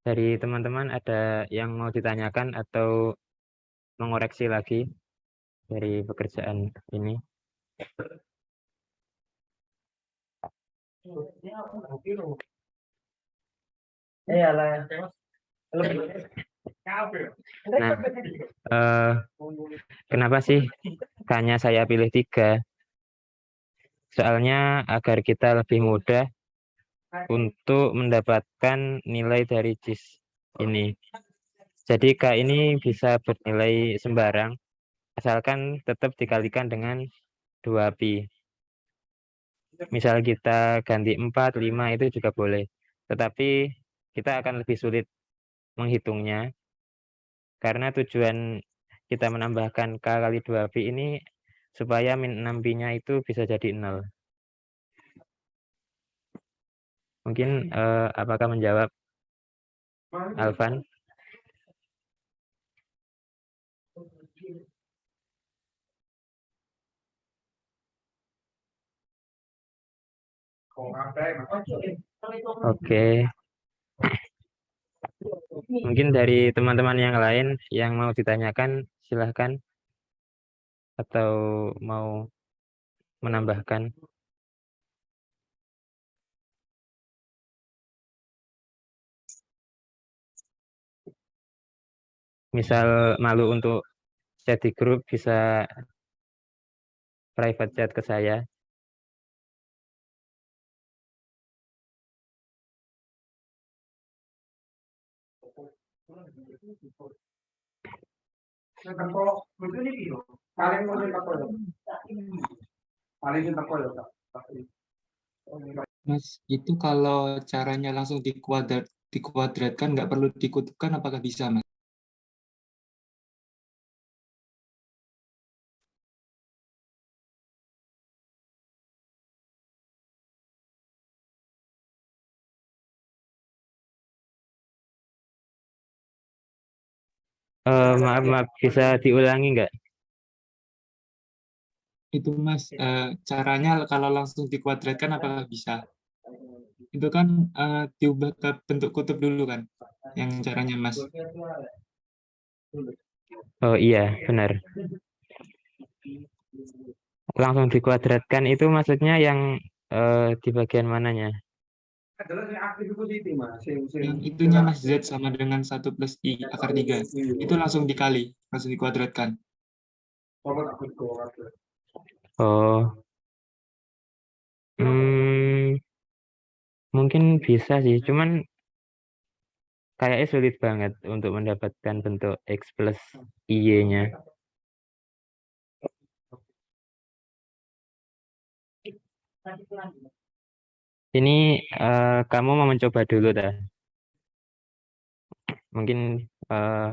Dari teman-teman ada yang mau ditanyakan atau mengoreksi lagi dari pekerjaan ini? Nah, kenapa sih K-nya saya pilih 3? Soalnya agar kita lebih mudah untuk mendapatkan nilai dari cis ini. Jadi K ini bisa bernilai sembarang, asalkan tetap dikalikan dengan 2pi. Misal kita ganti 4, 5 itu juga boleh. Tetapi kita akan lebih sulit menghitungnya, karena tujuan kita menambahkan K kali 2pi ini supaya min 6pi-nya itu bisa jadi 0. Mungkin apakah menjawab, Alvan? Oke. Mungkin dari teman-teman yang lain yang mau ditanyakan, silahkan. Atau mau menambahkan. Misal malu untuk chat di grup, bisa private chat ke saya.
Mas, itu kalau caranya langsung dikuadratkan, nggak perlu dikutupkan, apakah bisa, Mas?
Maaf, bisa diulangi nggak?
Itu, Mas, caranya kalau langsung dikuadratkan, apakah bisa? Itu kan diubah ke bentuk kutub dulu kan, yang caranya Mas.
Oh iya, benar. Langsung dikuadratkan itu maksudnya yang di bagian mananya?
Yang itunya Mas, Z sama dengan 1 plus I akar 3. Itu langsung dikali, langsung dikuadratkan.
Oh, hmm, mungkin bisa sih, cuman kayaknya sulit banget untuk mendapatkan bentuk X plus Y-nya. Ini kamu mau mencoba dulu dah. Mungkin eh,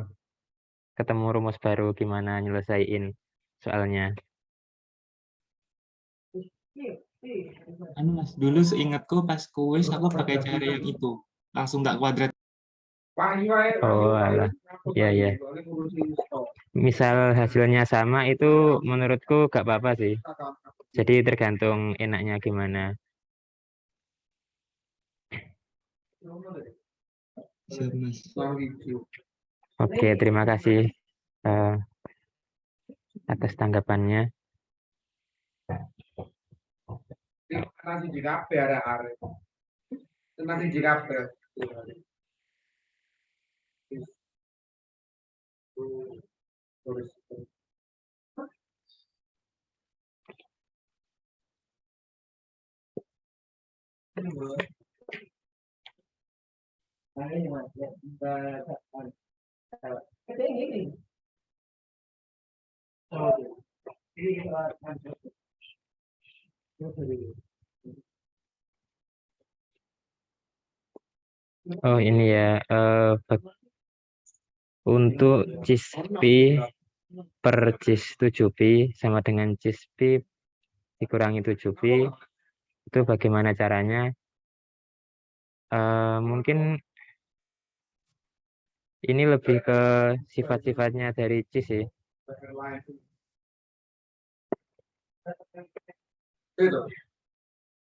ketemu rumus baru gimana nyelesain soalnya.
Anu Mas, dulu seingatku pas kuis aku pakai cara yang itu. Langsung tak kuadrat.
Oh, alah. Ya, ya. Misal hasilnya sama itu menurutku gak apa-apa sih. Jadi tergantung enaknya gimana.
Siap Mas.
Oke, terima kasih eh, atas tanggapannya. Oh, ini ya. Untuk cis P per cis 7P sama dengan cis P dikurangi 7P, itu bagaimana caranya? Mungkin ini lebih ke sifat-sifatnya dari cis sih.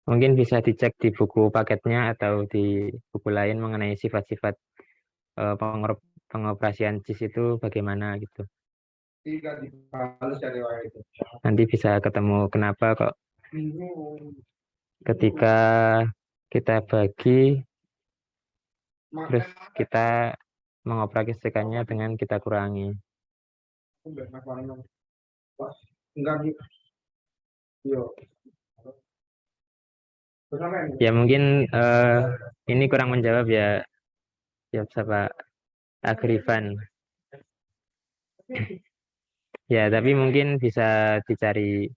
Mungkin bisa dicek di buku paketnya atau di buku lain mengenai sifat-sifat pengoperasian cis itu bagaimana gitu. Nanti bisa ketemu kenapa kok ketika kita bagi terus kita mengoperasikannya dengan kita kurangi. Ya mungkin ini kurang menjawab ya, siapa Agrifan. Ya tapi mungkin bisa dicari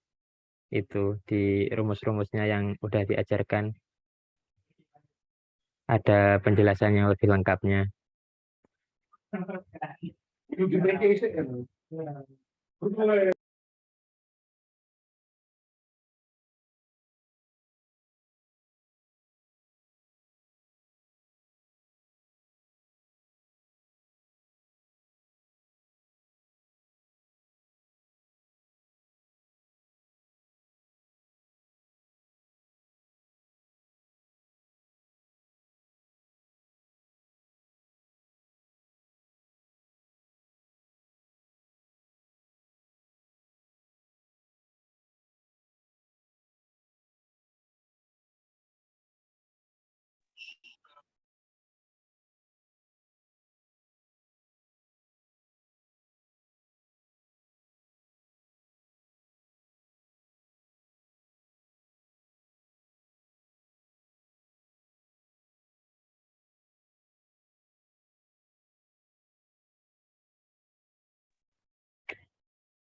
itu di rumus-rumusnya yang udah diajarkan, ada penjelasan yang lebih lengkapnya.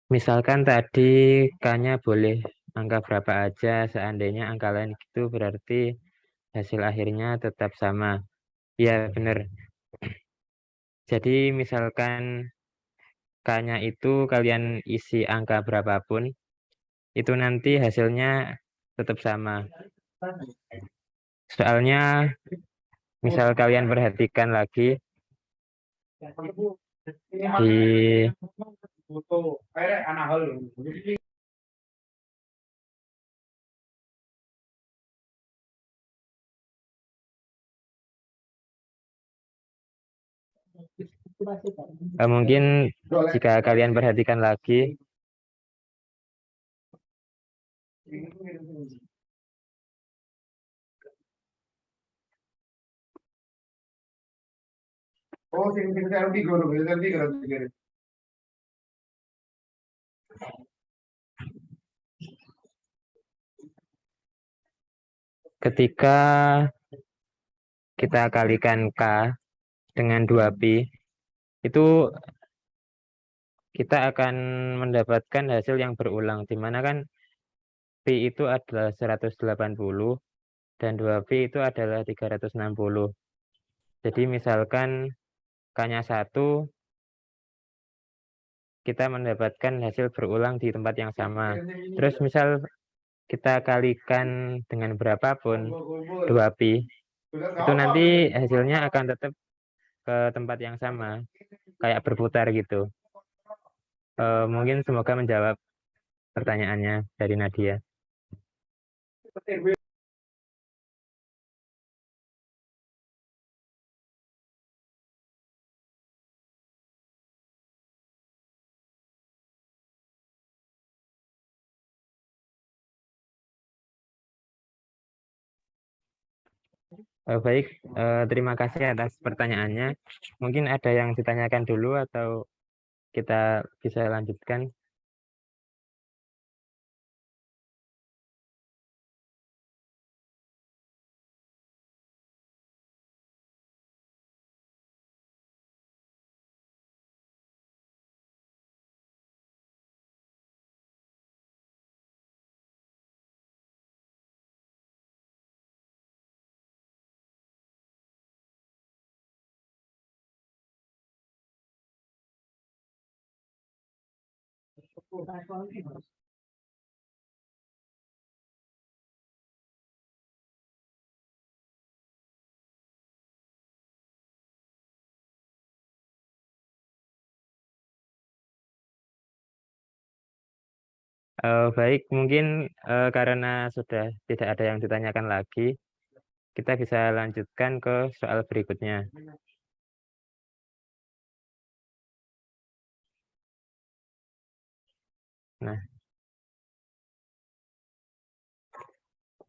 Misalkan tadi K-nya boleh angka berapa aja, seandainya angka lain itu berarti hasil akhirnya tetap sama. Ya benar. Jadi misalkan K-nya itu kalian isi angka berapapun, itu nanti hasilnya tetap sama. Soalnya misal kalian perhatikan lagi di Mungkin jika kalian perhatikan lagi, ketika kita kalikan K dengan 2pi, itu kita akan mendapatkan hasil yang berulang, di mana kan pi itu adalah 180 dan 2pi itu adalah 360. Jadi misalkan K-nya 1, kita mendapatkan hasil berulang di tempat yang sama. Terus misal kita kalikan dengan berapapun 2pi, itu nanti hasilnya akan tetap ke tempat yang sama, kayak berputar gitu. Mungkin semoga menjawab pertanyaannya dari Nadia. Baik, terima kasih atas pertanyaannya. Mungkin ada yang ditanyakan dulu atau kita bisa lanjutkan? Baik, mungkin karena sudah tidak ada yang ditanyakan lagi, kita bisa lanjutkan ke soal berikutnya.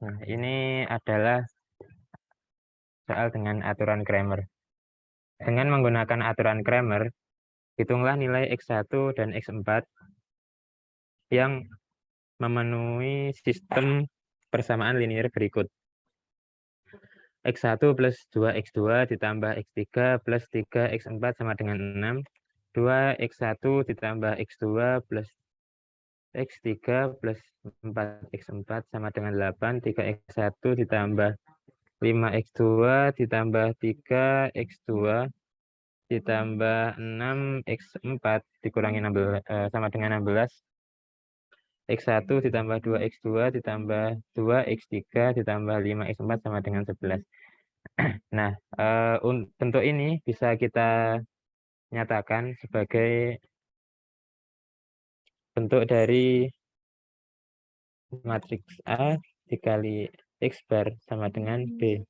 Nah, ini adalah soal dengan aturan Cramer. Dengan menggunakan aturan Cramer, hitunglah nilai X1 dan X4 yang memenuhi sistem persamaan linear berikut. X1 plus 2X2 ditambah X3 plus 3X4 sama dengan 6. 2X1 ditambah X2 plus X3 plus 4X4 sama dengan 8. 3X1 ditambah 5X2 ditambah 3X2 ditambah 6X4 dikurangi 16, sama dengan 16. X1 ditambah 2X2 ditambah 2X3 ditambah 5X4 sama dengan 11. Nah, bentuk ini bisa kita nyatakan sebagai bentuk dari matriks A dikali X bar sama dengan B.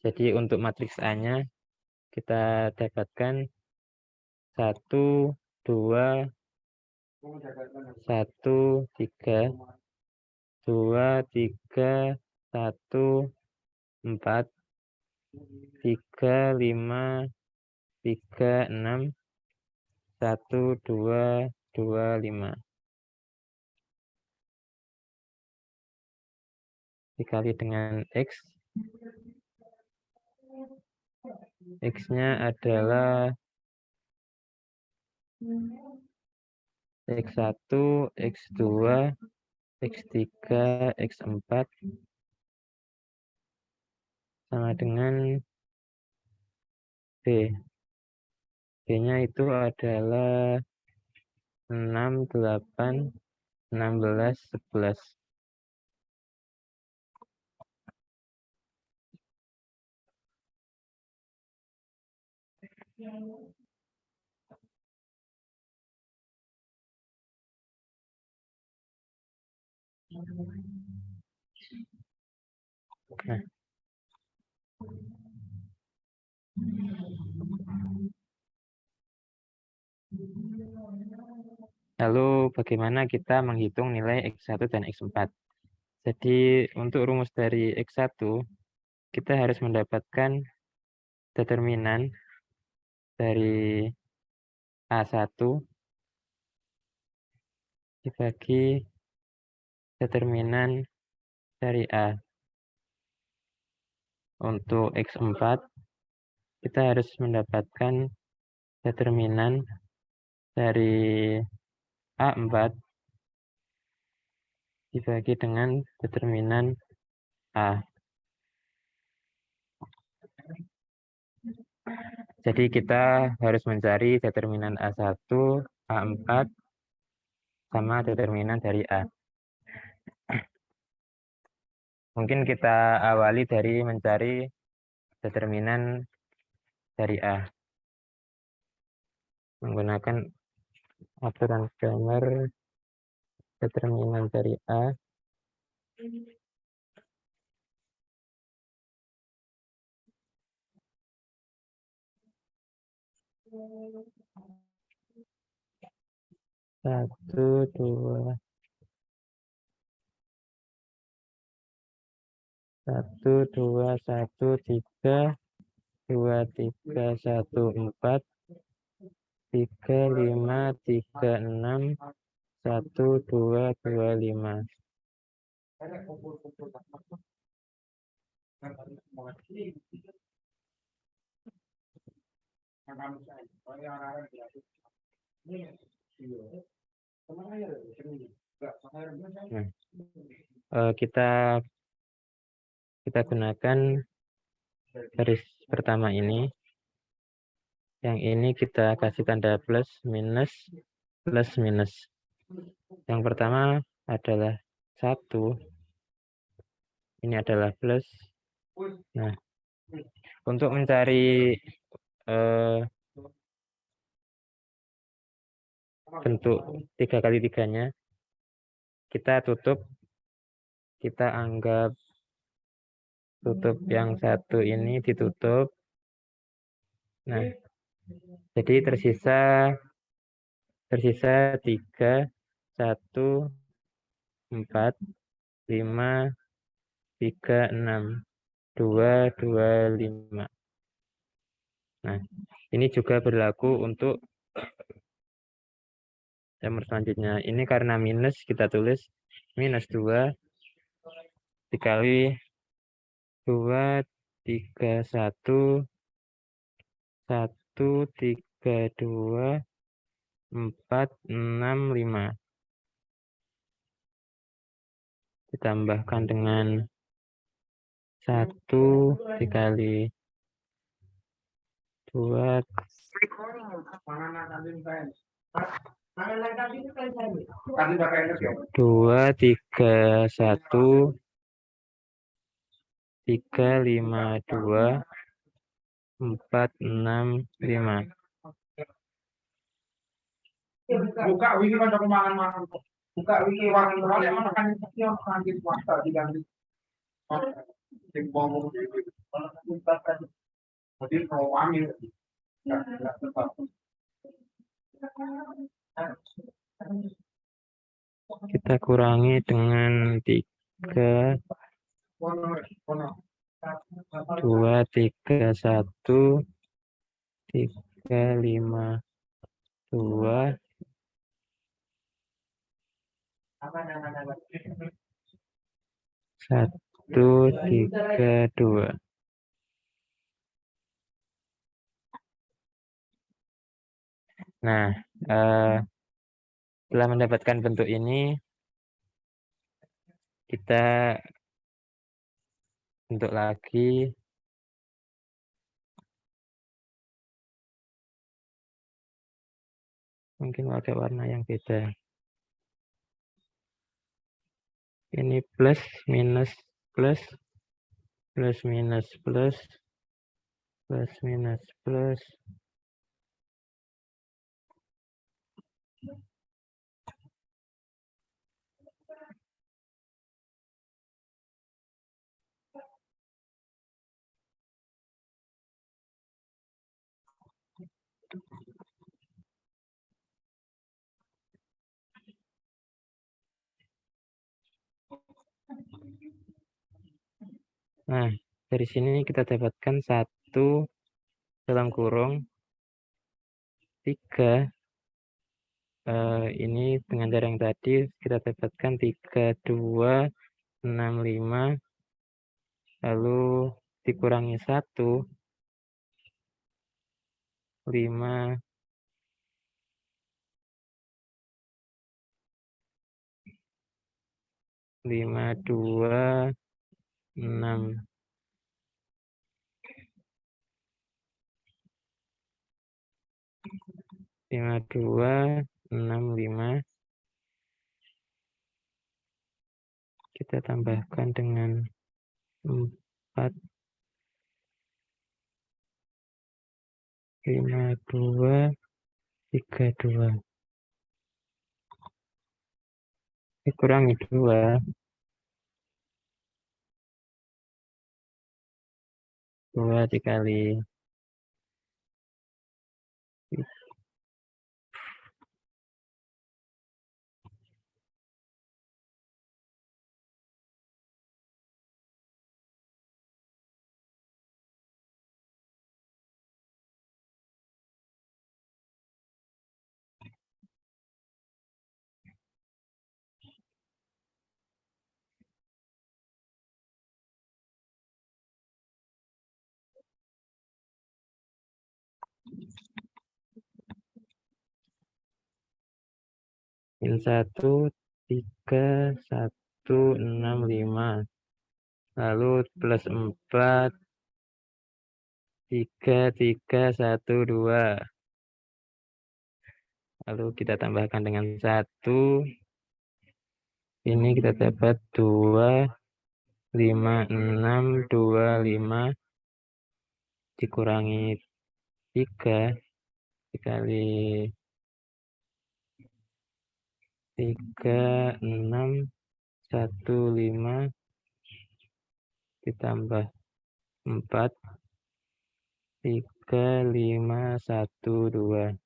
Jadi untuk matriks A-nya kita dapatkan 1, 2, 1, 3, 2, 3, 1, 4, 3, 5, 3, 6, 1, 2, 2, 5. Dikali dengan X. X-nya adalah X1, X2, X3, X4 sama dengan B. B-nya itu adalah 6, 8, 16, 11. Nah, Lalu bagaimana kita menghitung nilai X1 dan X4? Jadi untuk rumus dari X1, kita harus mendapatkan determinan dari A1 dibagi determinan dari A. Untuk X4, kita harus mendapatkan determinan dari A4 dibagi dengan determinan A. Jadi kita harus mencari determinan A1, A4, sama determinan dari A. Mungkin kita awali dari mencari determinan dari A. Menggunakan aturan Cramer, determinan dari A. Satu, dua, satu, tiga, 2, 3, 1, 4, 3, 5, 3, 6, 1, 2, 2, 5. Nah, kita gunakan garis pertama ini. Yang ini kita kasih tanda plus, minus, plus, minus. Yang pertama adalah 1. Ini adalah plus. Nah, untuk mencari bentuk 3 kali 3-nya, kita tutup. Kita anggap tutup yang satu ini ditutup. Nah, jadi tersisa 3, 1, 4, 5, 3, 6, 2, 2, 5. Nah, ini juga berlaku untuk nomor selanjutnya. Ini karena minus, kita tulis minus 2 dikali 2, 3, 1, 1, 3, 2, 4, 6, 5. Ditambahkan dengan 1 dikali 2, 2, 3, 1, 3, 5, 2, 4, 6, 5. Buka wiki kan mangan-mangan. Buka wiki wangi makan itu swasta diganti. Kita kurangi dengan 3, 2, 3, 1, 3, 5, 2, 1, 3, 2. Nah, setelah mendapatkan bentuk ini, kita bentuk lagi. Mungkin pakai warna yang beda. Ini plus, minus, plus, plus, minus, plus, plus, minus, plus. Nah, dari sini kita dapatkan 1 dalam kurung 3, ini dengan cara yang tadi kita dapatkan 3, 2, 6, 5, lalu dikurangi 1, 5, 5, 2, 6. 5, 2, 6, 5. Kita tambahkan dengan 4, 5, 2, 3, 2. Dikurangi 2, 2 dikali 1, 3, 1, 6, 5. Lalu plus 4, 3, 3, 1, 2. Lalu kita tambahkan dengan 1. Ini kita dapat 2, 5, 6, 2, 5 dikurangi 3 dikali 3, 6, 1, 5 ditambah 4, 3, 5, 1, 2.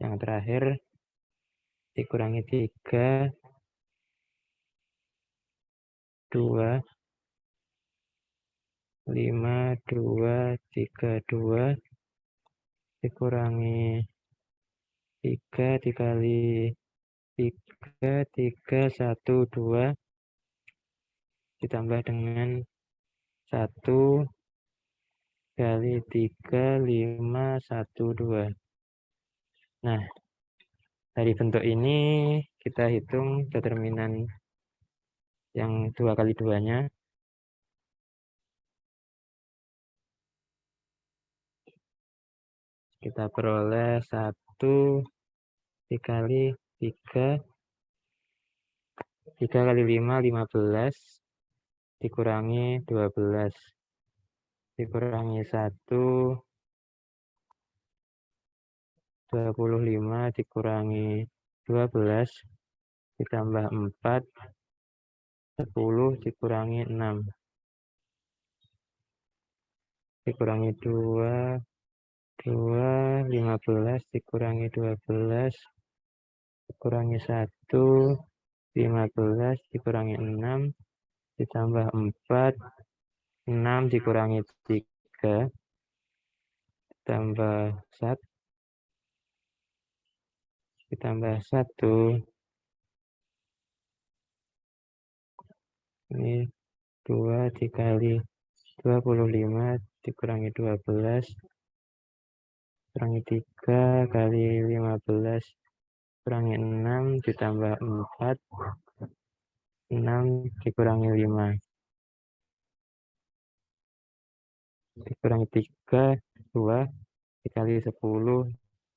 Yang terakhir dikurangi 3, 2, 5, 2, 3, 2 dikurangi 3 dikali 3, 3, 1, 2 ditambah dengan 1 kali 3, 5, 1, 2. Nah, dari bentuk ini kita hitung determinan yang 2 kali 2-nya. Kita peroleh 1 dikali 3, 3 kali 5, 15 dikurangi 12 dikurangi 1, 25 dikurangi 12 ditambah 4, 10 dikurangi 6 dikurangi 2, 2, 15 dikurangi 12 dikurangi 1, 15 dikurangi 6 ditambah 4, 6 dikurangi 3 ditambah 1 ditambah 1. Ini 2 dikali 25 dikurangi 12 kurangi 3 kali 15 kurangi 6 ditambah 4, 6 dikurangi 5 dikurangi 3, 2 dikali 10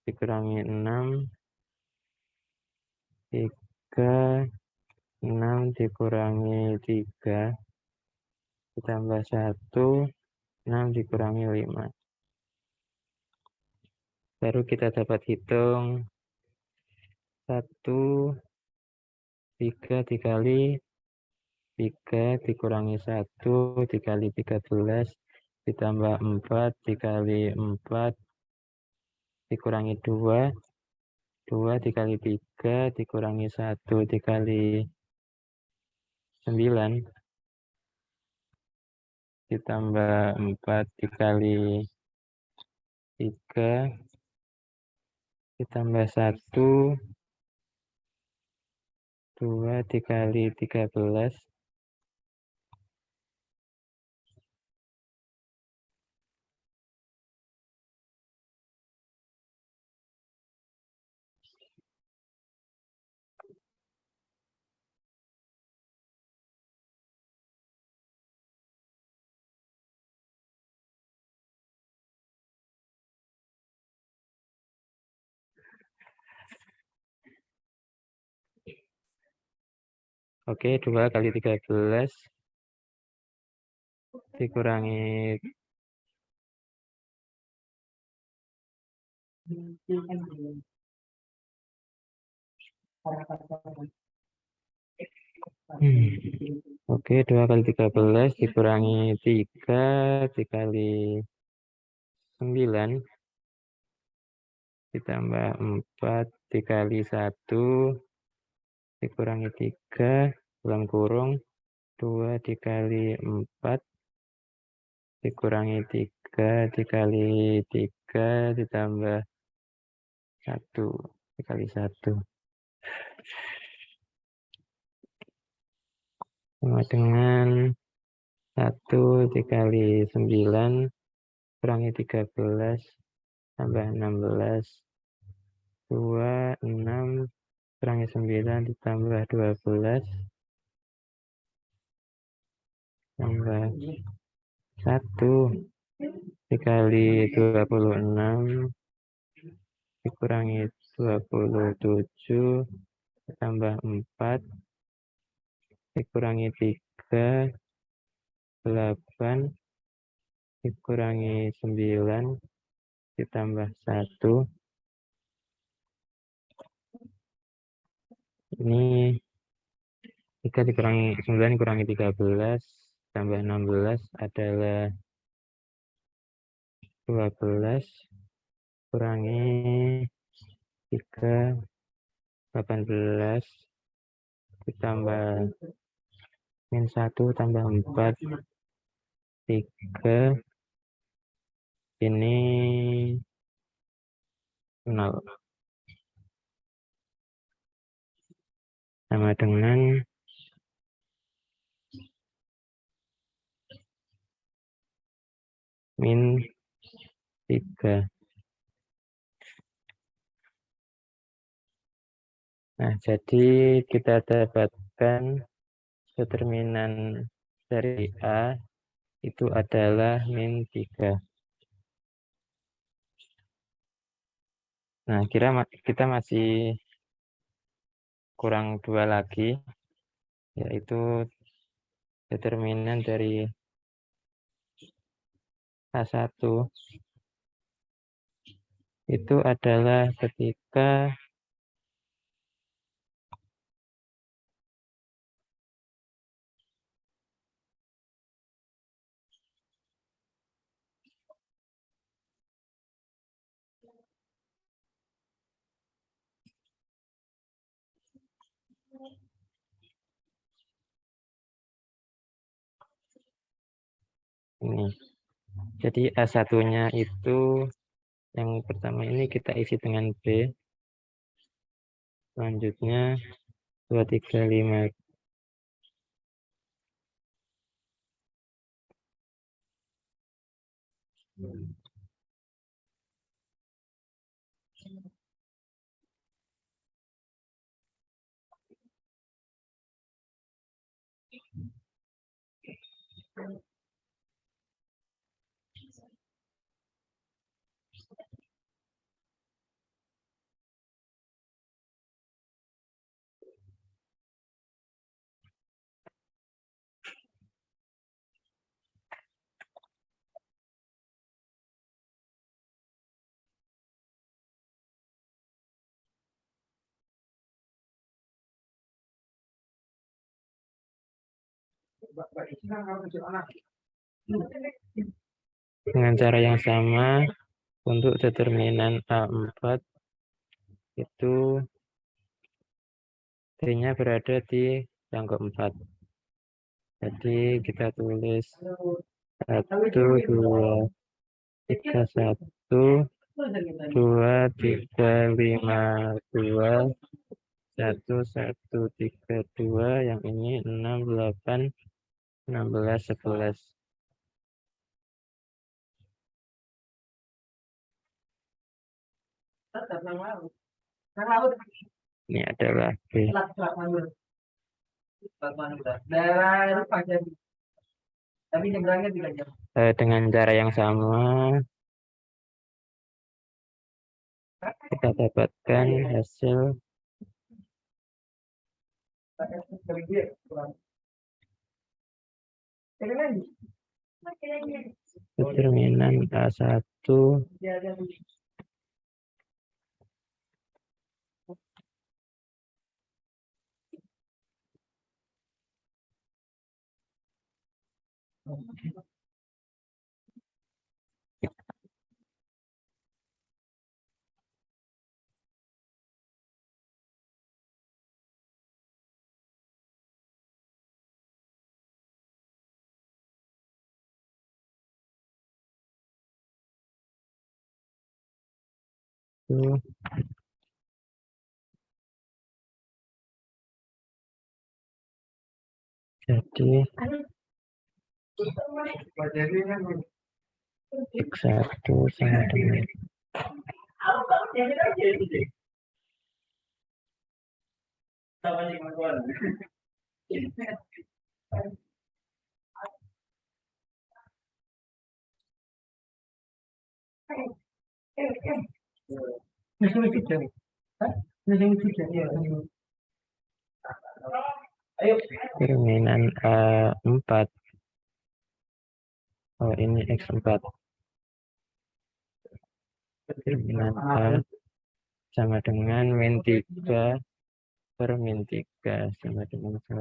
dikurangi 6, 3, 6 dikurangi 3 ditambah 1, 6 dikurangi 5. Baru kita dapat hitung 1, 3 dikali 3 dikurangi 1 dikali 13 ditambah 4 dikali 4 dikurangi 2, 2 dikali 3 dikurangi 1 dikali 9 ditambah 4 dikali 3 ditambah 1, 2 dikali 13, oke, 2 kali 13 dikurangi 2 kali 13 dikurangi 3 dikali 9 ditambah 4 dikali 1 dikurangi 3 dalam kurung 2 dikali 4 dikurangi 3 dikali 3 ditambah 1 dikali 1 sama dengan 1 dikali 9 kurangi 13 tambah 16 2 6 kurangi 9 ditambah 12 tambah 1 dikali 26 dikurangi 27 ditambah 4 dikurangi 3 8 dikurangi 9 ditambah 1 ini 3 dikurangi 9 dikurangi 13 tambah 16 adalah 12 kurangi 3 18 ditambah min 1 tambah 4 3 ini 0 sama dengan min 3. Nah, jadi kita dapatkan determinan dari A itu adalah min 3. Nah, kita masih kurang 2 lagi, yaitu determinan dari A1 itu adalah ketika ini. Jadi A1-nya itu yang pertama ini kita isi dengan B. Selanjutnya 2, 3, 5. Dengan cara yang sama untuk determinan A4 itu D-nya berada di rangka 4. Jadi kita tulis 1, 2, 3, 1, 2, 3, 5, 2, 1, 1, 3, 2, yang ini 6, 8, 16, 11. Ini adalah B. Dengan cara yang sama, kita dapatkan hasil determinan A1 itu jadi X1 sama dengan determinan A4. Oh, ini X4. Determinan A sama dengan min 3 per min 3 sama dengan 1.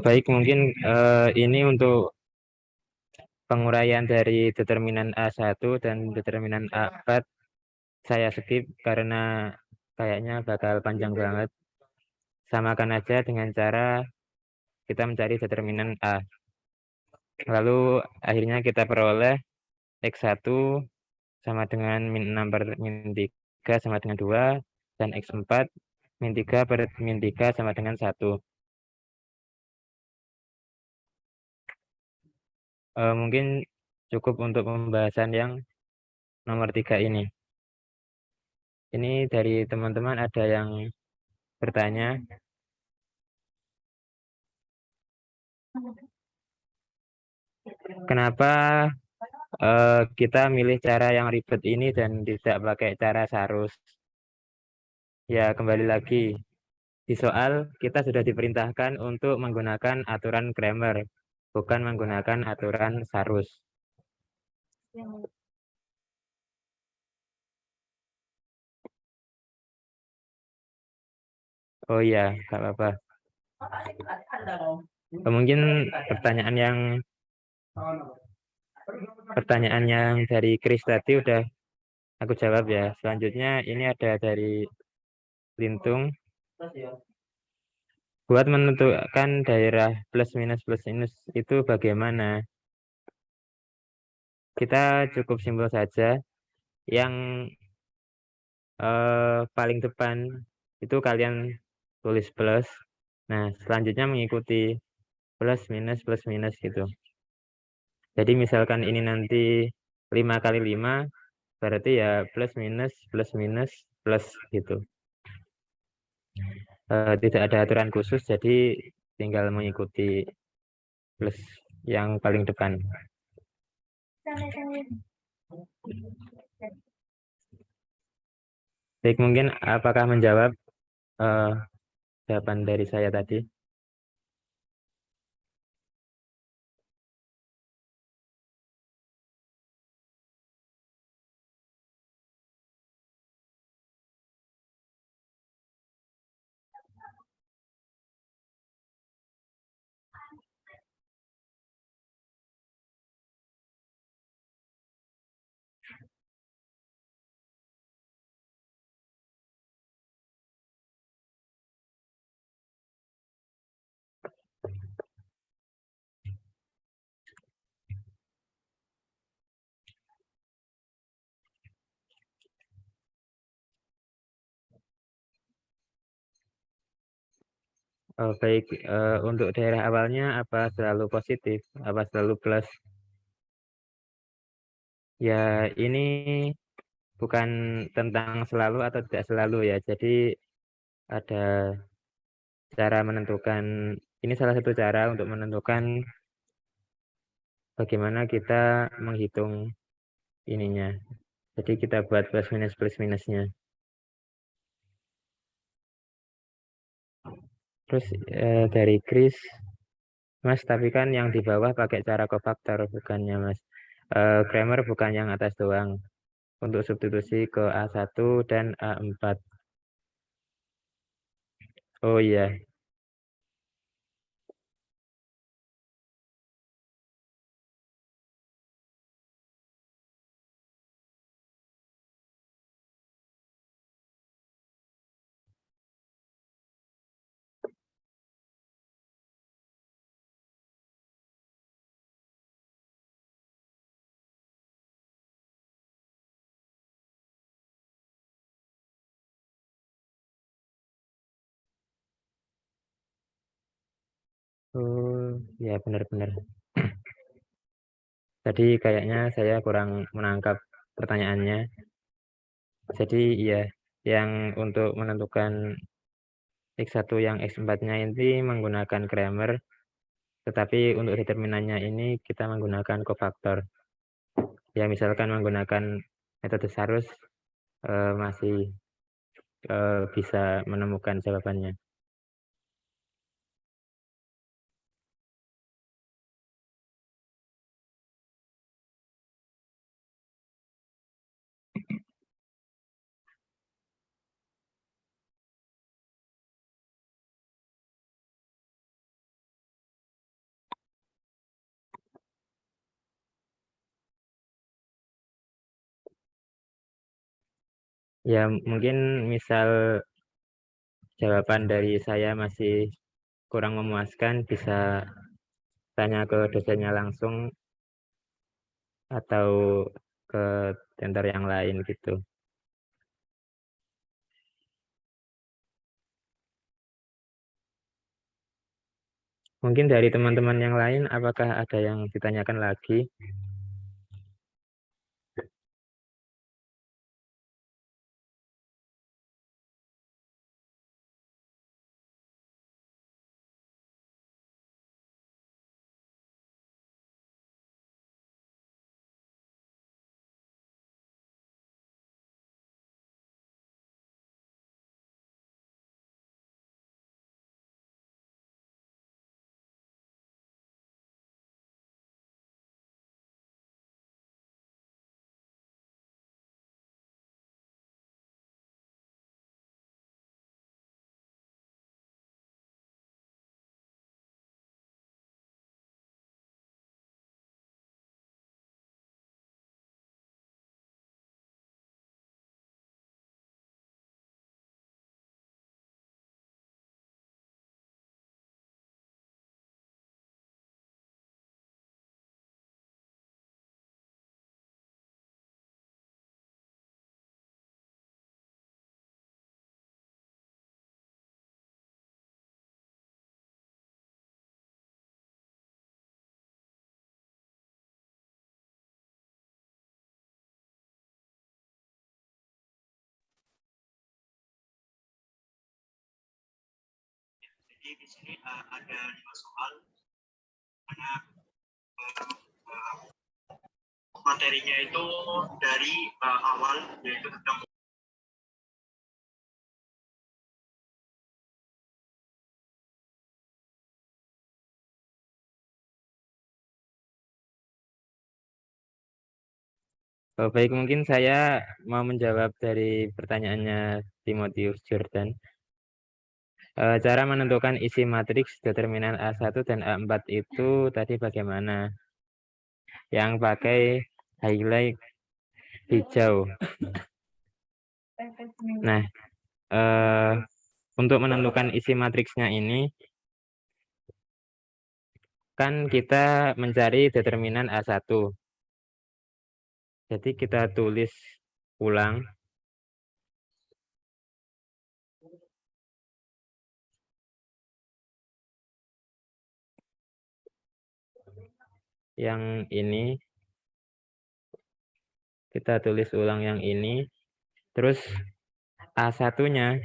Baik, mungkin ini untuk penguraian dari determinan A1 dan determinan A4 saya skip karena kayaknya bakal panjang banget. Samakan aja dengan cara kita mencari determinan A. Lalu akhirnya kita peroleh X1 sama dengan min 6 per min 3 sama dengan 2, dan X4 min 3 per min 3 sama dengan 1. Mungkin cukup untuk pembahasan yang nomor 3 ini. Ini dari teman-teman ada yang bertanya? Kenapa kita milih cara yang ribet ini dan tidak pakai cara sarus? Ya, kembali lagi. Di soal kita sudah diperintahkan untuk menggunakan aturan grammar, bukan menggunakan aturan sarus. Oh iya, nggak apa-apa. Mungkin pertanyaan yang dari Chris tadi udah aku jawab ya. Selanjutnya ini ada dari Lintung. Buat menentukan daerah plus minus itu bagaimana? Kita cukup simpel saja. Yang paling depan itu kalian tulis plus. Nah, selanjutnya mengikuti plus minus gitu. Jadi misalkan ini nanti 5 kali 5, berarti ya plus minus plus gitu. Tidak ada aturan khusus, jadi tinggal mengikuti plus yang paling depan. Baik, mungkin apakah menjawab jawaban dari saya tadi? Baik, untuk daerah awalnya apa selalu positif, apa selalu plus? Ya, ini bukan tentang selalu atau tidak selalu ya. Jadi ada cara menentukan, ini salah satu cara untuk menentukan bagaimana kita menghitung ininya. Jadi kita buat plus minusnya. Terus dari Kris, Mas, tapi kan yang di bawah pakai cara kofaktor bukannya, Mas. Grammar bukan yang atas doang. Untuk substitusi ke A1 dan A4. Oh iya. Oh, ya benar-benar. Tadi kayaknya saya kurang menangkap pertanyaannya. Jadi ya, yang untuk menentukan X1 yang X4-nya ini menggunakan grammar, tetapi untuk determinannya ini kita menggunakan kofaktor. Ya, misalkan menggunakan metode Sarus masih bisa menemukan jawabannya. Ya, mungkin misal jawaban dari saya masih kurang memuaskan, bisa tanya ke dosennya langsung atau ke center yang lain gitu. Mungkin dari teman-teman yang lain, apakah ada yang ditanyakan lagi?
Jadi di sini ada 5 soal. Mana materinya itu dari awal, yaitu ketemu.
Baik, mungkin saya mau menjawab dari pertanyaannya Timotius Jordan. Cara menentukan isi matriks determinan A1 dan A4 itu tadi bagaimana? Yang pakai highlight hijau. Nah, untuk menentukan isi matriksnya ini, kan kita mencari determinan A1. Jadi kita tulis ulang. yang ini. Kita tulis ulang yang ini. Terus A1-nya,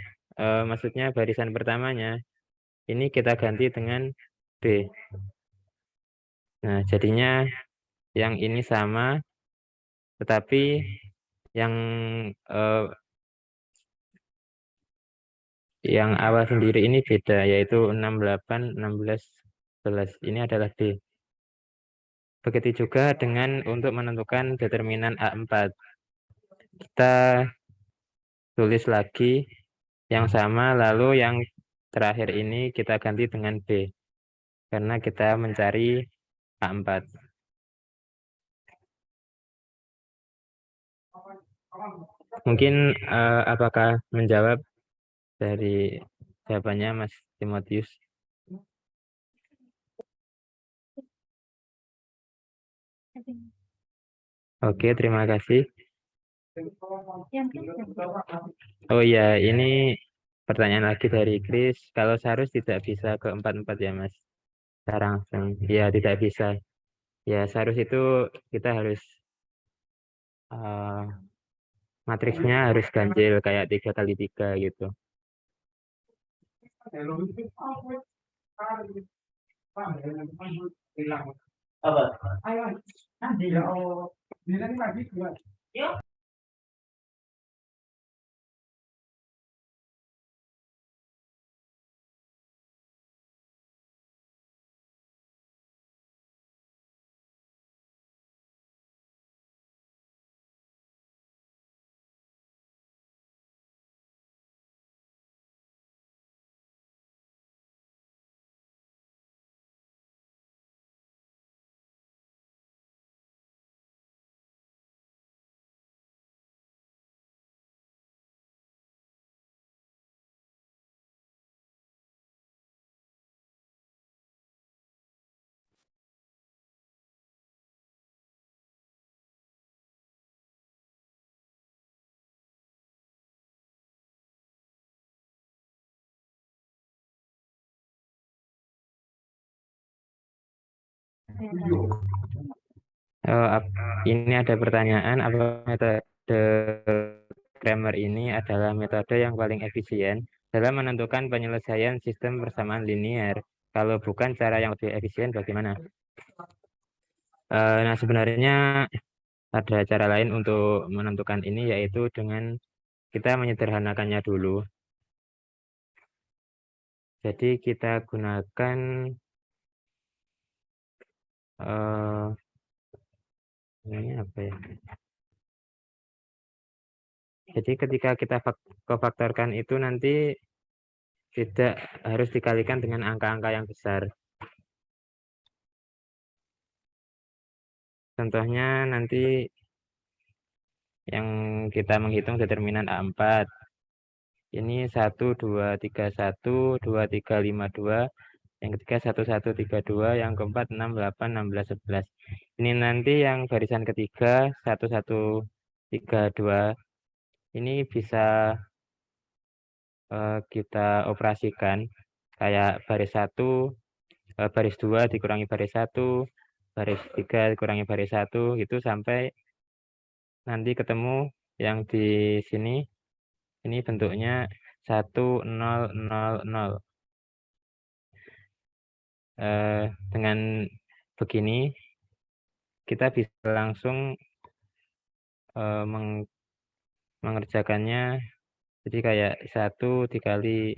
maksudnya barisan pertamanya, ini kita ganti dengan B. Nah, jadinya yang ini sama, tetapi yang awal sendiri ini beda, yaitu 68, 16, 11. Ini adalah B. Begitu juga dengan untuk menentukan determinan A4. Kita tulis lagi yang sama, lalu yang terakhir ini kita ganti dengan B. Karena kita mencari A4. Mungkin apakah menjawab dari jawabannya Mas Timotius? Oke, terima kasih. Oh iya, ini pertanyaan lagi dari Chris. Kalau seharus tidak bisa ke 44 ya Mas? Sekarang, ya tidak bisa. Ya seharus itu kita harus matriksnya harus ganjil kayak 3 kali 3 gitu. Ini ada pertanyaan, apa metode Cramer ini adalah metode yang paling efisien dalam menentukan penyelesaian sistem persamaan linear? Kalau bukan, cara yang lebih efisien bagaimana? Nah, sebenarnya ada cara lain untuk menentukan ini, yaitu dengan kita menyederhanakannya dulu. Jadi kita gunakan ini apa ya? Jadi ketika kita kofaktorkan itu nanti tidak harus dikalikan dengan angka-angka yang besar. Contohnya nanti yang kita menghitung determinan A4. Ini 1, 2, 3, 1, 2, 3, 5, 2. Yang ketiga 1, 1, 3, 2. Yang keempat 6, 8, 16, 11. Ini nanti yang barisan ketiga 1, 1, 3, 2. Ini bisa kita operasikan kayak baris 1, baris 2 dikurangi baris 1, baris 3 dikurangi baris 1, gitu sampai nanti ketemu yang di sini. Ini bentuknya 1, 0, 0, 0. Dengan begini kita bisa langsung mengerjakannya. Jadi kayak 1 dikali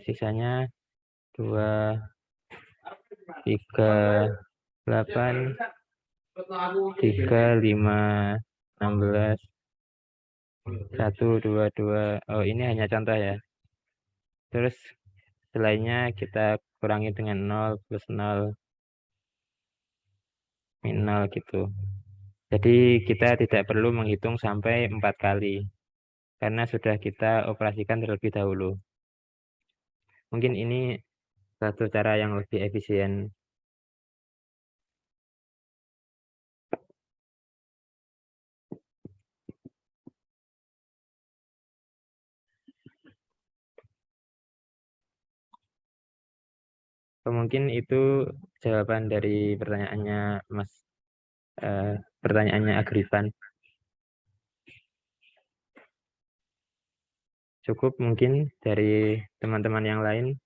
sisanya 2, 3, 8, 3, 5, 16, 1, 2, 2. Oh, ini hanya contoh ya. Terus selainnya kita kurangi dengan 0, plus 0, min 0 gitu. Jadi kita tidak perlu menghitung sampai 4 kali, karena sudah kita operasikan terlebih dahulu. Mungkin ini satu cara yang lebih efisien. Mungkin itu jawaban dari pertanyaannya Mas, pertanyaannya Agrifan. Cukup mungkin dari teman-teman yang lain.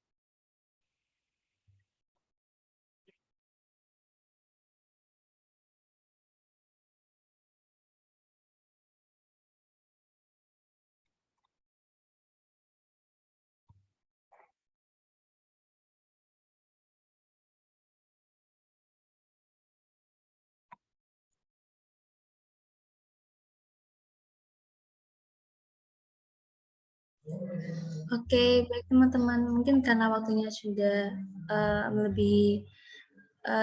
Oke, baik teman-teman. Mungkin karena waktunya sudah melebihi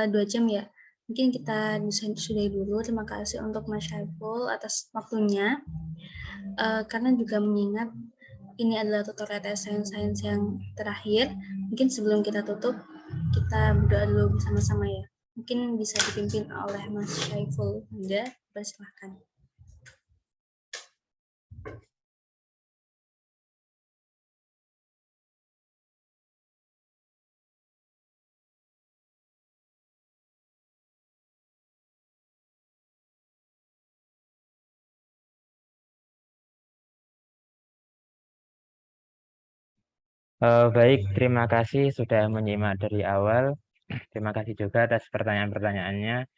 2 jam ya. Mungkin kita sudahi dulu. Terima kasih untuk Mas Syaiful atas waktunya. Karena juga mengingat ini adalah tutorial sains yang terakhir. Mungkin sebelum kita tutup, kita berdoa dulu bersama-sama ya. Mungkin bisa dipimpin oleh Mas Syaiful. Udah, persilahkan.
Baik, terima kasih sudah menyimak dari awal. Terima kasih juga atas pertanyaan-pertanyaannya.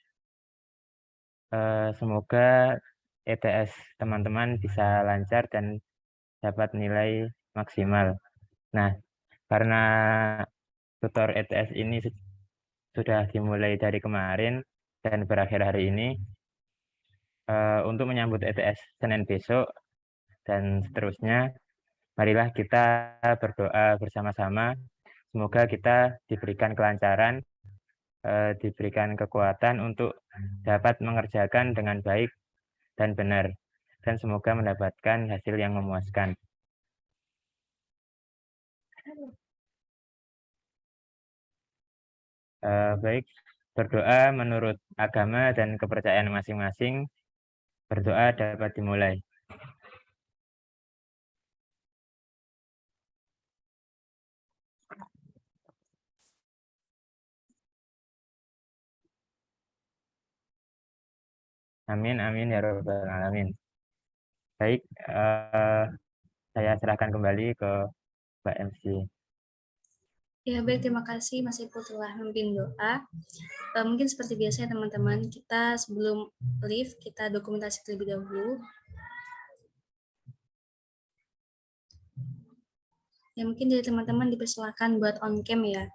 Semoga ETS teman-teman bisa lancar dan dapat nilai maksimal. Nah, karena tutor ETS ini sudah dimulai dari kemarin dan berakhir hari ini, untuk menyambut ETS Senin besok dan seterusnya, marilah kita berdoa bersama-sama. Semoga kita diberikan kelancaran, diberikan kekuatan untuk dapat mengerjakan dengan baik dan benar, dan semoga mendapatkan hasil yang memuaskan. Baik, berdoa menurut agama dan kepercayaan masing-masing. Berdoa dapat dimulai. Amin, amin ya rabbal alamin. Baik, saya serahkan kembali ke Mbak MC.
Ya, baik. Terima kasih Mas Ipul telah memimpin doa. Mungkin seperti biasa ya teman-teman, kita sebelum live, kita dokumentasi terlebih dahulu. Ya, mungkin dari teman-teman dipersilakan buat on cam ya.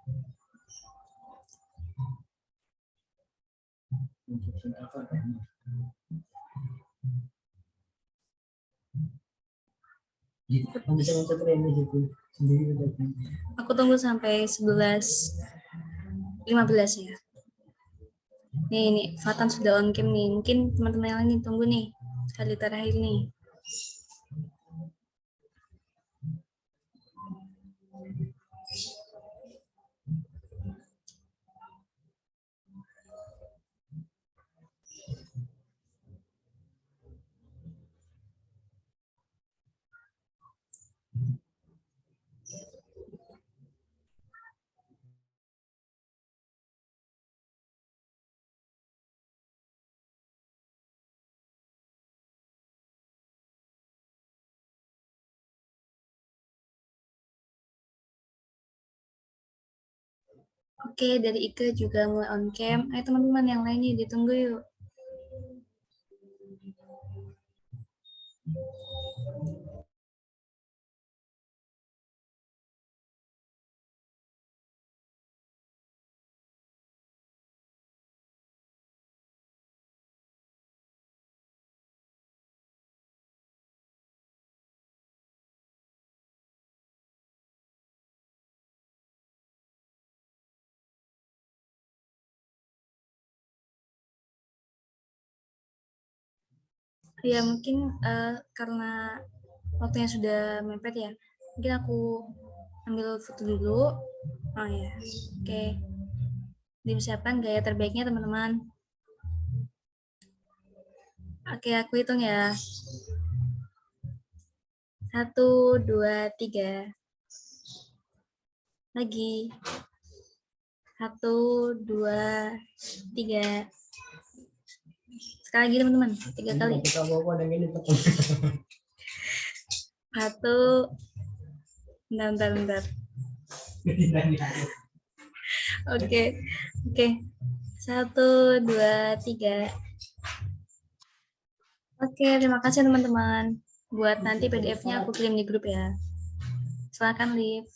Aku tunggu sampai 11.15 ya. Nih, Fatan sudah on cam nih. Mungkin teman-teman yang lain tunggu nih. Kali terakhir nih. Oke, dari Ike juga mulai on cam. Ayo teman-teman yang lainnya ditunggu yuk. Ya, mungkin karena waktunya sudah mepet ya. Mungkin aku ambil foto dulu. Oh ya, oke. Dipersiapkan gaya terbaiknya teman-teman. Oke, aku hitung ya. 1, 2, 3. Lagi. 1, 2, 3. Sekali lagi teman-teman, 3 kali. 1, bentar. Oke. 1, 2, 3. Oke, terima kasih teman-teman. Buat nanti PDF-nya aku kirim di grup ya. Silakan, Liv.